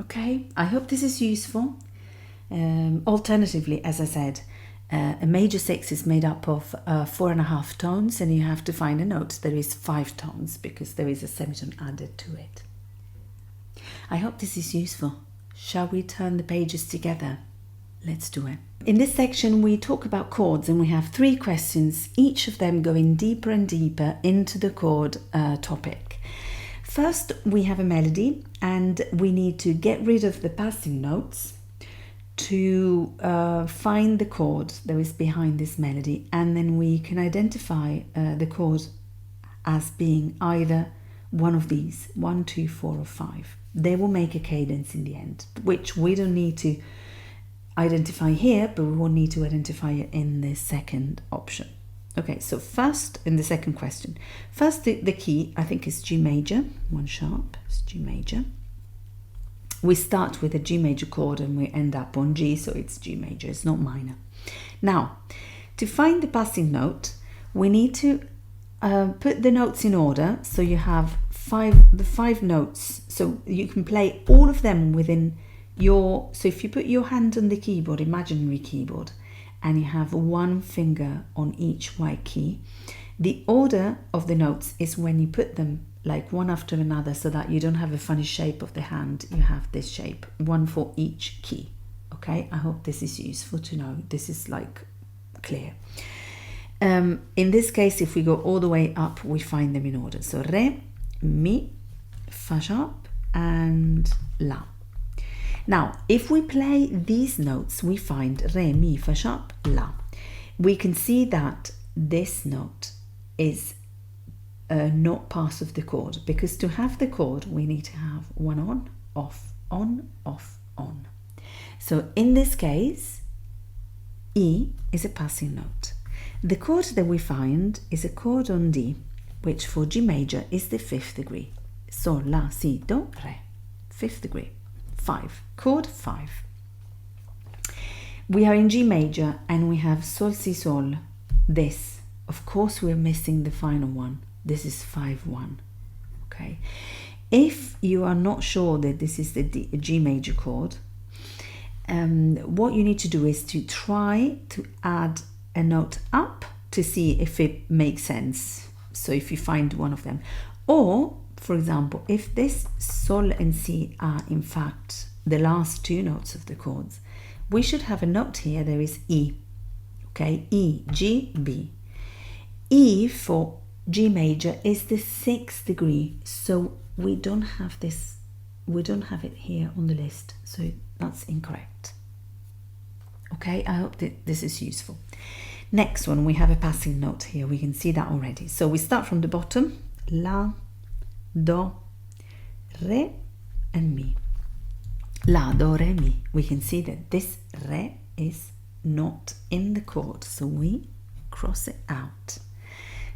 Okay, I hope this is useful. Alternatively, as I said, a major 6 is made up of 4.5 tones, and you have to find a note that is 5 tones because there is a semitone added to it. I hope this is useful. Shall we turn the pages together? Let's do it. In this section, we talk about chords, and we have 3 questions, each of them going deeper and deeper into the chord topic. First, we have a melody, and we need to get rid of the passing notes to find the chord that is behind this melody, and then we can identify the chord as being either one of these, 1, 2, 4, or 5. They will make a cadence in the end, which we don't need to identify here, but we will need to identify it in the second option. Okay, so first, in the second question, first the key, I think, is G major, 1 sharp, it's G major. We start with a G major chord and we end up on G, so it's G major, it's not minor. Now, to find the passing note, we need to put the notes in order, so you have the 5 notes, so you can play all of them within so if you put your hand on the keyboard, imaginary keyboard, and you have one finger on each white key. The order of the notes is when you put them like one after another, so that you don't have a funny shape of the hand. You have this shape, one for each key. Okay, I hope this is useful to know. This is like clear. In this case, if we go all the way up, we find them in order. So re, mi, fa sharp, and la. Now, if we play these notes, we find re, mi, fa sharp, la. We can see that this note is not part of the chord, because to have the chord, we need to have one on, off, on, off, on. So in this case, E is a passing note. The chord that we find is a chord on D, which for G major is the 5th degree. Sol, la, si, do, re. 5th degree. 5. Chord 5. We are in G major and we have sol, si, sol. This. Of course, we're missing the final one. This is 5-1. Okay. If you are not sure that this is the G major chord, what you need to do is to try to add a note up to see if it makes sense. So if you find one of them, or for example, if this sol and si are in fact the last two notes of the chords, we should have a note here. There is E. Okay, E, G, B. E for G major is the 6th degree, so we don't have this. We don't have it here on the list, so that's incorrect. Okay, I hope that this is useful. Next one, we have a passing note here. We can see that already. So we start from the bottom, la, do, re, and mi. La, do, re, mi. We can see that this re is not in the chord, so we cross it out.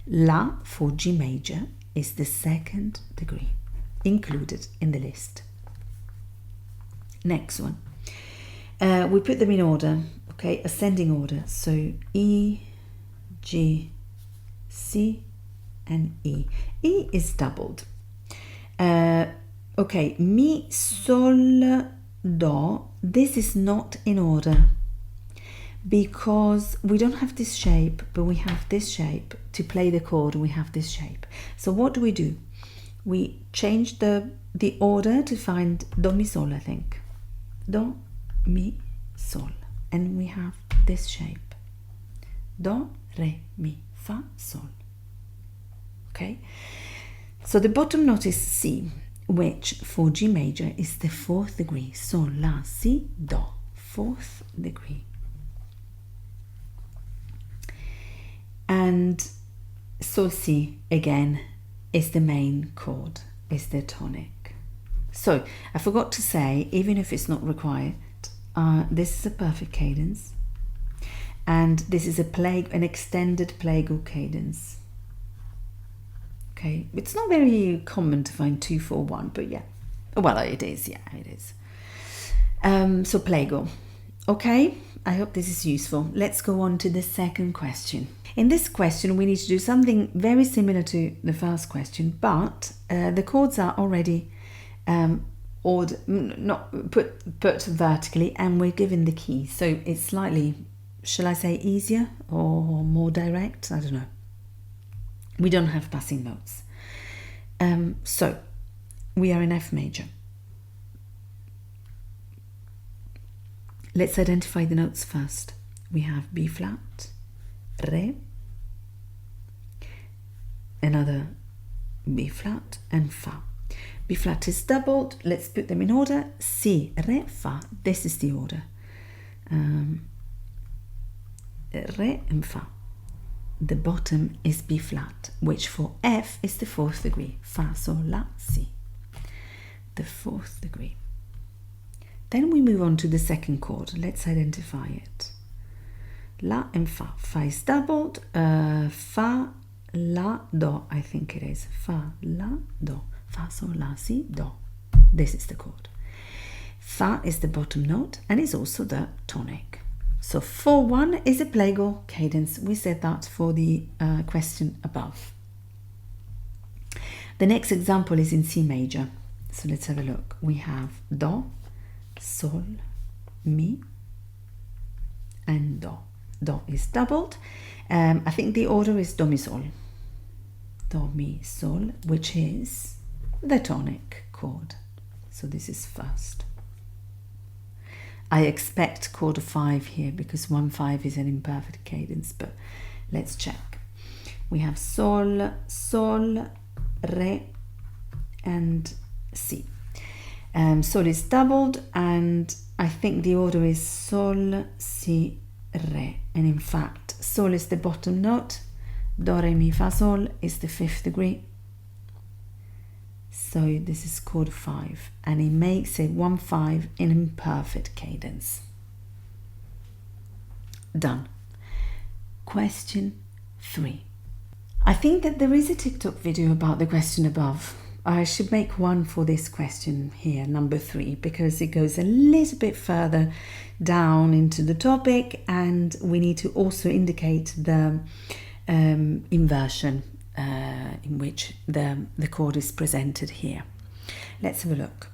La for G major is the 2nd degree, included in the list. Next one. We put them in order, okay, ascending order. So E, G, C, and E. E is doubled. Okay, mi, sol, do. This is not in order because we don't have this shape, but we have this shape. To play the chord, we have this shape. So what do? We change the order to find do, mi, sol, I think. Do, mi, sol. And we have this shape. Do, re, mi, fa, sol. Okay? So the bottom note is C, which for G major is the 4th degree. Sol, la, si, do. 4th degree. And sol, si, again, is the main chord, is the tonic. So I forgot to say, even if it's not required, this is a perfect cadence, and this is an extended plagal cadence. Okay, it's not very common to find 2-4-1, but yeah, well, it is. Yeah, it is. So plagal. Okay, I hope this is useful. Let's go on to the second question. In this question, we need to do something very similar to the first question, but the chords are already put vertically, and we're given the key. So it's slightly, shall I say, easier or more direct? I don't know. We don't have passing notes. So we are in F major. Let's identify the notes first. We have B flat, Re, another B flat, and Fa. B flat is doubled. Let's put them in order. Si, Re, Fa. This is the order. Re and Fa. The bottom is B flat, which for F is the 4th degree. Fa, Sol, La, Si. The 4th degree. Then we move on to the second chord. Let's identify it. La and Fa. Fa is doubled. Fa, La, Do, I think it is. Fa, La, Do. Fa, Sol, La, Si, Do. This is the chord. Fa is the bottom note and is also the tonic. So 4-1 is a plagal cadence. We said that for the question above. The next example is in C major. So let's have a look. We have Do, Sol, Mi, and Do. Do is doubled. I think the order is Do, Mi, Sol. Do, Mi, Sol, which is the tonic chord. So this is first. I expect chord 5 here because 1-5 is an imperfect cadence, but let's check. We have Sol, Sol, Re, and Si. Sol is doubled, and I think the order is Sol, Si, Re. And in fact, Sol is the bottom note, Do, Re, Mi, Fa, Sol is the 5th degree. So this is chord 5, and it makes it 1-5 in imperfect cadence. Done. Question 3. I think that there is a TikTok video about the question above. I should make one for this question here, number 3, because it goes a little bit further down into the topic, and we need to also indicate the inversion in which the chord is presented here. Let's have a look.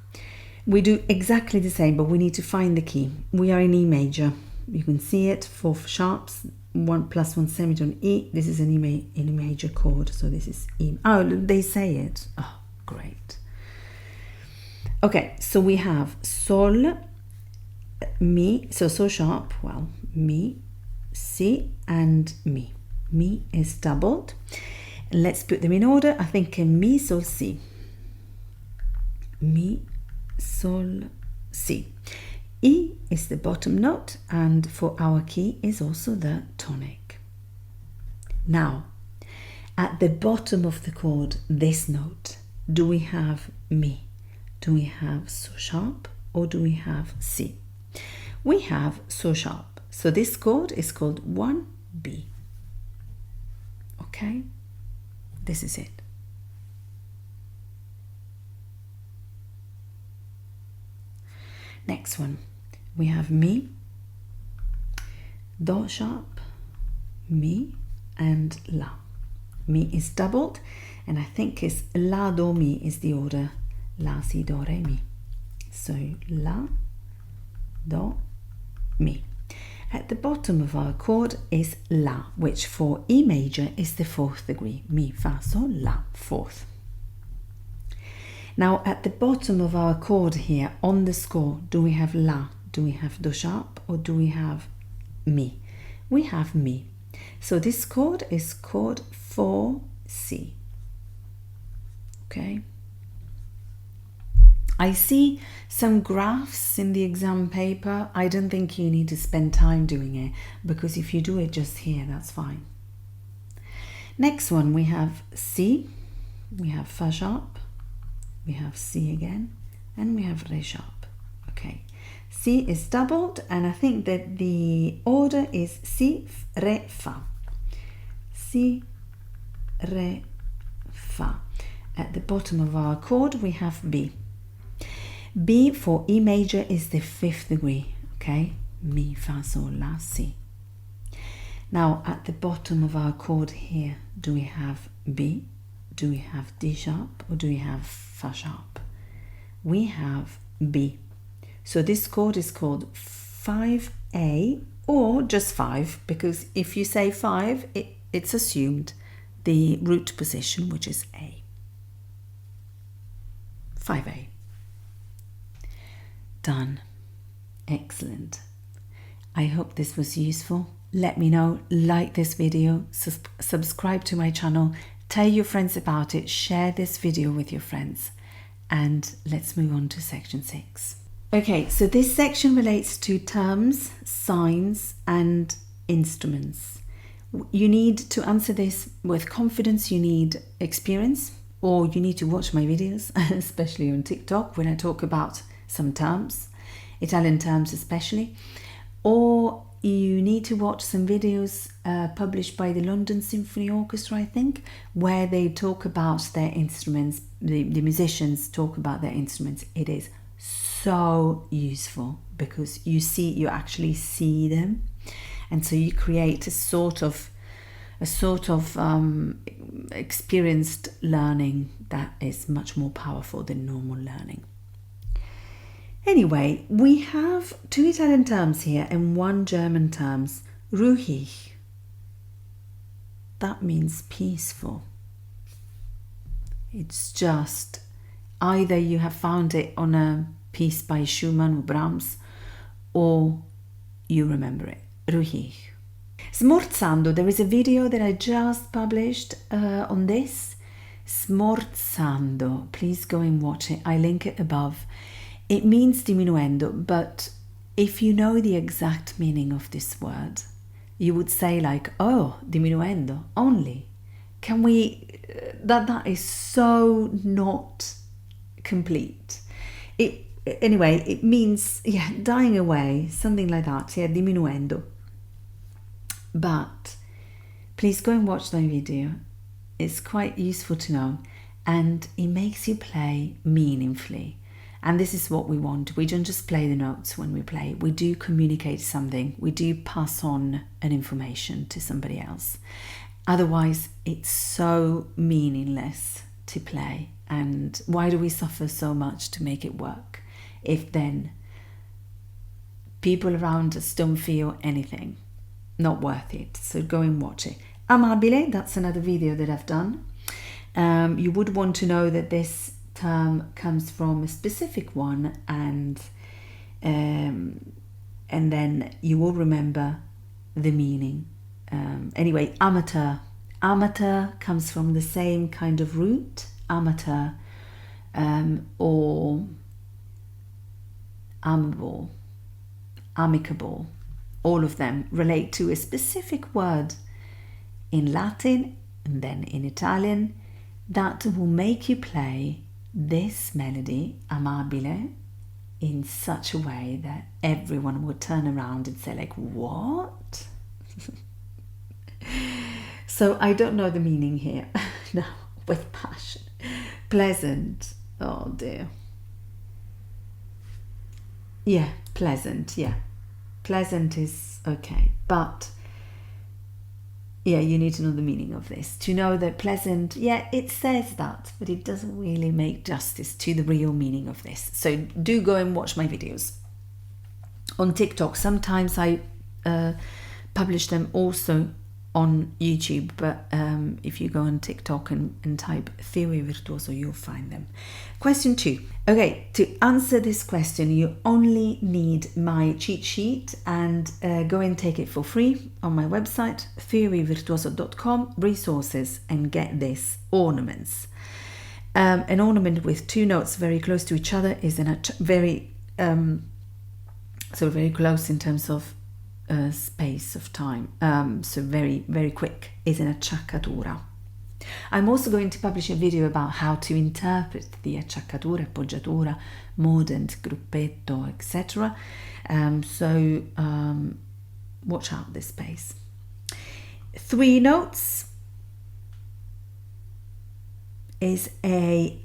We do exactly the same, but we need to find the key. We are in E major. You can see it, 4 sharps, 1 + 1 semitone E. This is an E major chord, so this is E. Oh, they say it. Oh, great. Okay, so we have Sol, Mi, so sharp, well, Mi, Si, and Mi. Mi is doubled. Let's put them in order. I think Mi, Sol, Si. Mi, Sol, Si. E is the bottom note, and for our key is also the tonic. Now, at the bottom of the chord, this note, do we have Mi? Do we have So sharp, or do we have Si? We have So sharp. So this chord is called 1B. Okay? This is it. Next one, we have Mi, Do sharp, Mi, and La. Mi is doubled, and I think it's La, Do, Mi is the order. La, Si, Do, Re, Mi. So La, Do, Mi. At the bottom of our chord is La, which for E major is the 4th degree. Mi, Fa, Sol, La, 4th. Now at the bottom of our chord here on the score, do we have La, do we have Do sharp, or do we have Mi? We have Mi. So this chord is chord 4C. Okay. I see some graphs in the exam paper. I don't think you need to spend time doing it, because if you do it just here, that's fine. Next one, we have C, we have Fa sharp, we have C again, and we have Re sharp. Okay, C is doubled, and I think that the order is Si, Re, Fa. Si, Re, Fa. At the bottom of our chord, we have B. B for E major is the 5th degree, okay? Mi, Fa, Sol, La, Si. Now at the bottom of our chord here, do we have B? Do we have D sharp, or do we have Fa sharp? We have B. So this chord is called 5A, or just 5, because if you say 5, it's assumed the root position, which is A. 5A. Done. Excellent. I hope this was useful. Let me know, like this video, subscribe to my channel, tell your friends about it, share this video with your friends, and let's move on to section 6. Okay, so this section relates to terms, signs, and instruments. You need to answer this with confidence. You need experience, or you need to watch my videos, especially on TikTok when I talk about some terms, Italian terms especially, or you need to watch some videos published by the London Symphony Orchestra, I think, where they talk about their instruments, the musicians talk about their instruments. It is so useful because you actually see them, and so you create a sort of experienced learning that is much more powerful than normal learning. Anyway, we have 2 Italian terms here and 1 German terms. Ruhig. That means peaceful. It's just either you have found it on a piece by Schumann or Brahms, or you remember it. Ruhig. Smorzando. There is a video that I just published on this. Smorzando. Please go and watch it. I link it above. It means diminuendo, but if you know the exact meaning of this word, you would say like, oh, diminuendo, only. Can we, that is so not complete. Anyway, it means, yeah, dying away, something like that, yeah, diminuendo. But please go and watch my video. It's quite useful to know, and it makes you play meaningfully. And this is what we want. We don't just play the notes when we play. We do communicate something. We do pass on an information to somebody else. Otherwise, it's so meaningless to play. And why do we suffer so much to make it work if then people around us don't feel anything? Not worth it. So go and watch it. Amabile, that's another video that I've done. You would want to know that this term comes from a specific one, and then you will remember the meaning. Anyway, amateur. Amateur comes from the same kind of root, amateur, or amable, amicable. All of them relate to a specific word in Latin and then in Italian that will make you play this melody, amabile, in such a way that everyone will turn around and say like, what? So I don't know the meaning here. No, with passion. Pleasant. Oh dear. Yeah, pleasant, yeah. Pleasant is okay, but yeah, you need to know the meaning of this. To know that pleasant, yeah, it says that, but it doesn't really make justice to the real meaning of this. So do go and watch my videos on TikTok. Sometimes I publish them also on YouTube, but if you go on TikTok and type Theory Virtuoso, you'll find them. Question 2. Okay, to answer this question, you only need my cheat sheet, and go and take it for free on my website, theoryvirtuoso.com, resources, and get this, ornaments. An ornament with two notes very close to each other is very close in terms of space of time, so very, very quick, is an acciaccatura. I'm also going to publish a video about how to interpret the acciaccatura, appoggiatura, mordent, gruppetto, etc. So watch out this space. 3 notes is an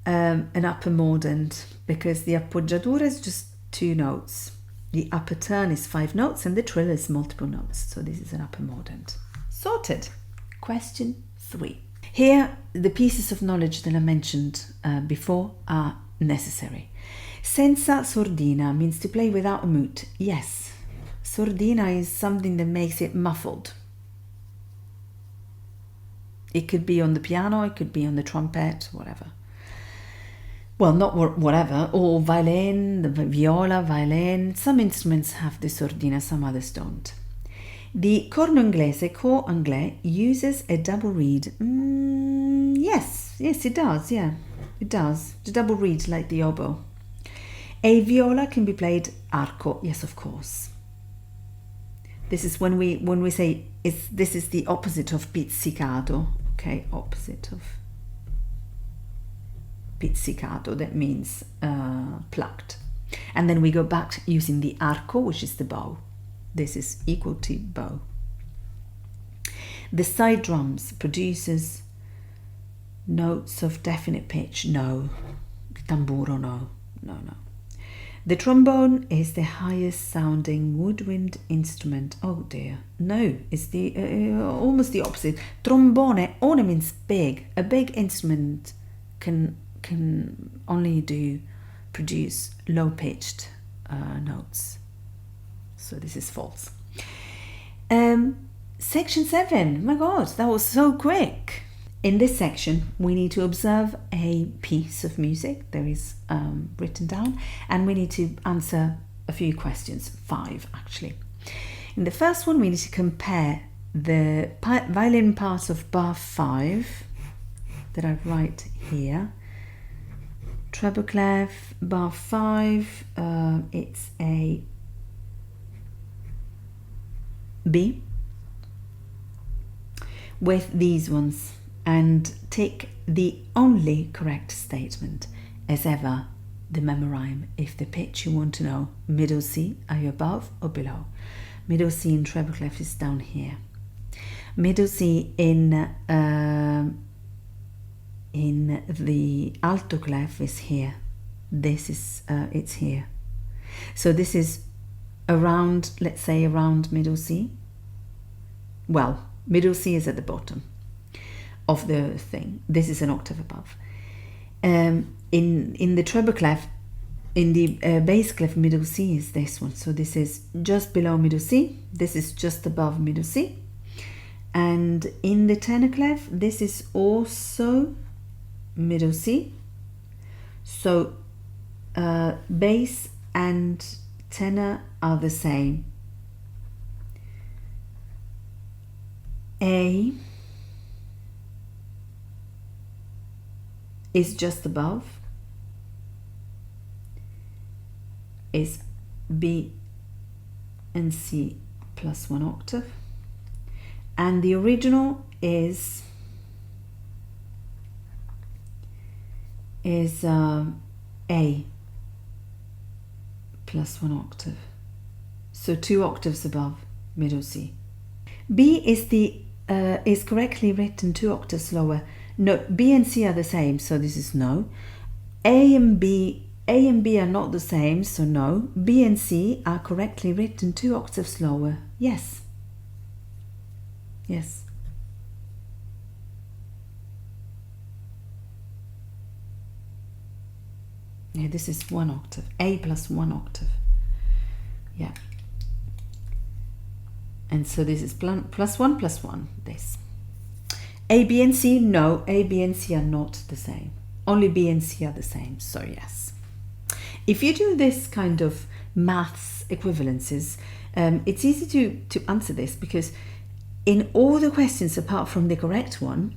upper mordent, because the appoggiatura is just 2 notes. The upper turn is 5 notes and the trill is multiple notes. So this is an upper mordent. Sorted. Question 3. Here, the pieces of knowledge that I mentioned before are necessary. Senza sordina means to play without a mute. Yes, sordina is something that makes it muffled. It could be on the piano, it could be on the trumpet, whatever. Well, not whatever, or violin, the viola, violin. Some instruments have the sordina, some others don't. The corno inglese, cor anglais, uses a double reed. Yes, it does, yeah, it does. The double reed like the oboe. A viola can be played arco, yes, of course. This is when we say this is the opposite of pizzicato, okay, opposite of pizzicato, that means plucked. And then we go back using the arco, which is the bow. This is equal to bow. The side drums produces notes of definite pitch. No. Tamburo, no. The trombone is the highest sounding woodwind instrument. Oh dear. No, it's the almost the opposite. Trombone only means big. A big instrument can only produce low pitched notes. So this is false. Section 7. My God, that was so quick. In this section, we need to observe a piece of music there is written down, and we need to answer a few questions, 5 actually. In the first one, we need to compare the violin part of bar 5 that I write here. Treble clef, bar 5, it's a B, with these ones, and take the only correct statement as ever, the memorime. If the pitch you want to know, middle C, are you above or below? Middle C in treble clef is down here. Middle C in the alto clef is here. This is it's here. So this is around, let's say around middle C. Well, middle C is at the bottom of the thing. This is an octave above. In the treble clef, in the bass clef, middle C is this one. So this is just below middle C. This is just above middle C. And in the tenor clef, this is also middle C. So bass and tenor are the same. A is just above, is B and C plus 1 octave, and the original is A plus 1 octave, so 2 octaves above middle C. B is correctly written 2 octaves lower. No, B and C are the same, so this is no. A and B are not the same, so no. B and C are correctly written 2 octaves lower. Yes. Yes. Yeah, this is 1 octave. A plus 1 octave. Yeah. And so this is plus 1, this. A, B and C, no, A, B and C are not the same. Only B and C are the same, so yes. If you do this kind of maths equivalences, it's easy to answer this, because in all the questions apart from the correct one,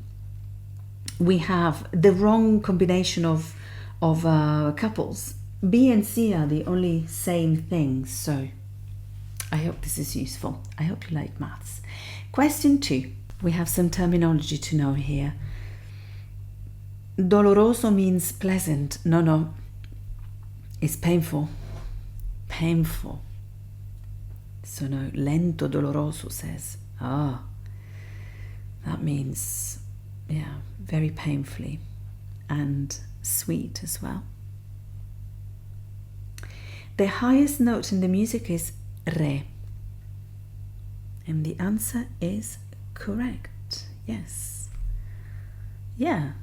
we have the wrong combination of couples. B and C are the only same thing, so I hope this is useful. I hope you like maths. Question 2. We have some terminology to know here. Doloroso means pleasant. No. It's painful. Painful. So no, lento doloroso says, that means, yeah, very painfully, and sweet as well. The highest note in the music is Re. And the answer is correct. Yes. Yeah.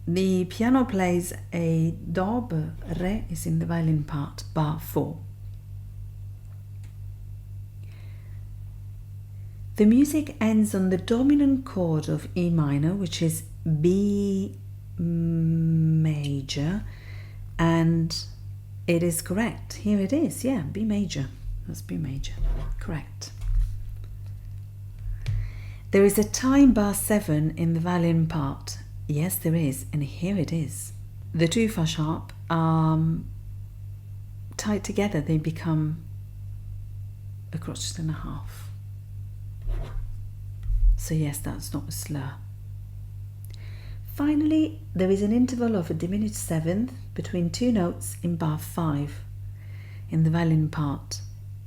The piano plays a do, but Re is in the violin part, bar 4. The music ends on the dominant chord of E minor, which is B major, and it is correct. Here it is, yeah, B major. That's B major. Correct. There is a time bar 7 in the violin part. Yes, there is, and here it is. The 2 fa sharp are tied together. They become a crotchet and a half. So yes, that's not a slur. Finally, there is an interval of a diminished seventh between 2 notes in bar 5 in the violin part,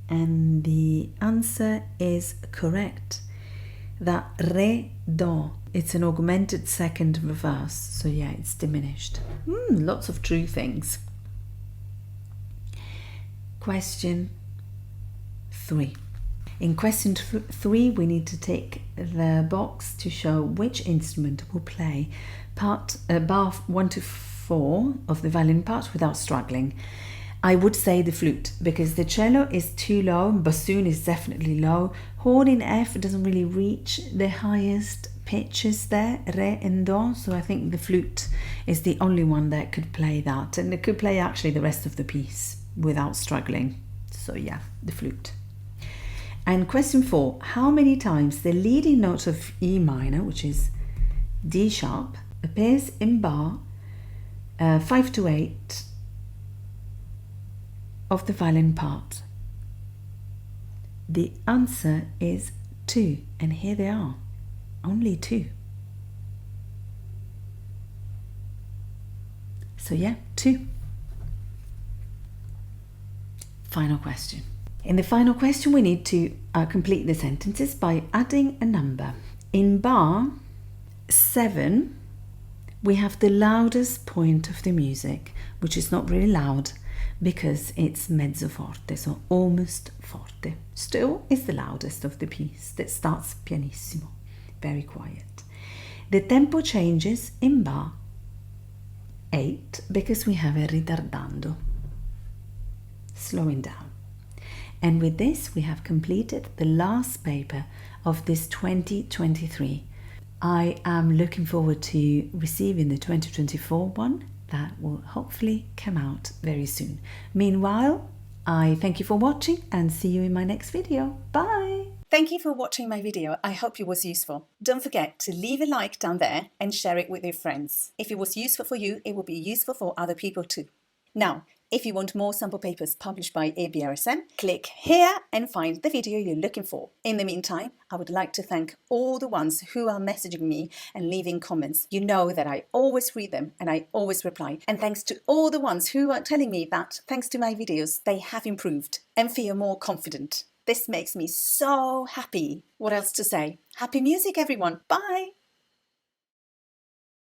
and the answer is correct. That Re, Do, it's an augmented second reverse, so yeah, it's diminished. Lots of true things. Question 3. In question 3, we need to tick the box to show which instrument will play bar 1 to 4 of the violin part without struggling. I would say the flute, because the cello is too low, bassoon is definitely low, horn in F doesn't really reach the highest pitches there, re and do, so I think the flute is the only one that could play that, and it could play actually the rest of the piece without struggling. So yeah, the flute. And question 4, how many times the leading note of E minor, which is D sharp, appears in bar 5 to 8 of the violin part? The answer is 2, and here they are, only 2. So yeah, 2. Final question. In the final question, we need to complete the sentences by adding a number. In bar 7, we have the loudest point of the music, which is not really loud because it's mezzo forte, so almost forte. Still is the loudest of the piece that starts pianissimo, very quiet. The tempo changes in bar 8 because we have a ritardando, slowing down. And with this, we have completed the last paper of this 2023. I am looking forward to receiving the 2024 one that will hopefully come out very soon. Meanwhile, I thank you for watching and see you in my next video. Bye! Thank you for watching my video. I hope it was useful. Don't forget to leave a like down there and share it with your friends. If it was useful for you, it will be useful for other people too. Now, if you want more sample papers published by ABRSM, click here and find the video you're looking for. In the meantime, I would like to thank all the ones who are messaging me and leaving comments. You know that I always read them and I always reply. And thanks to all the ones who are telling me that thanks to my videos, they have improved and feel more confident. This makes me so happy. What else to say? Happy music, everyone. Bye.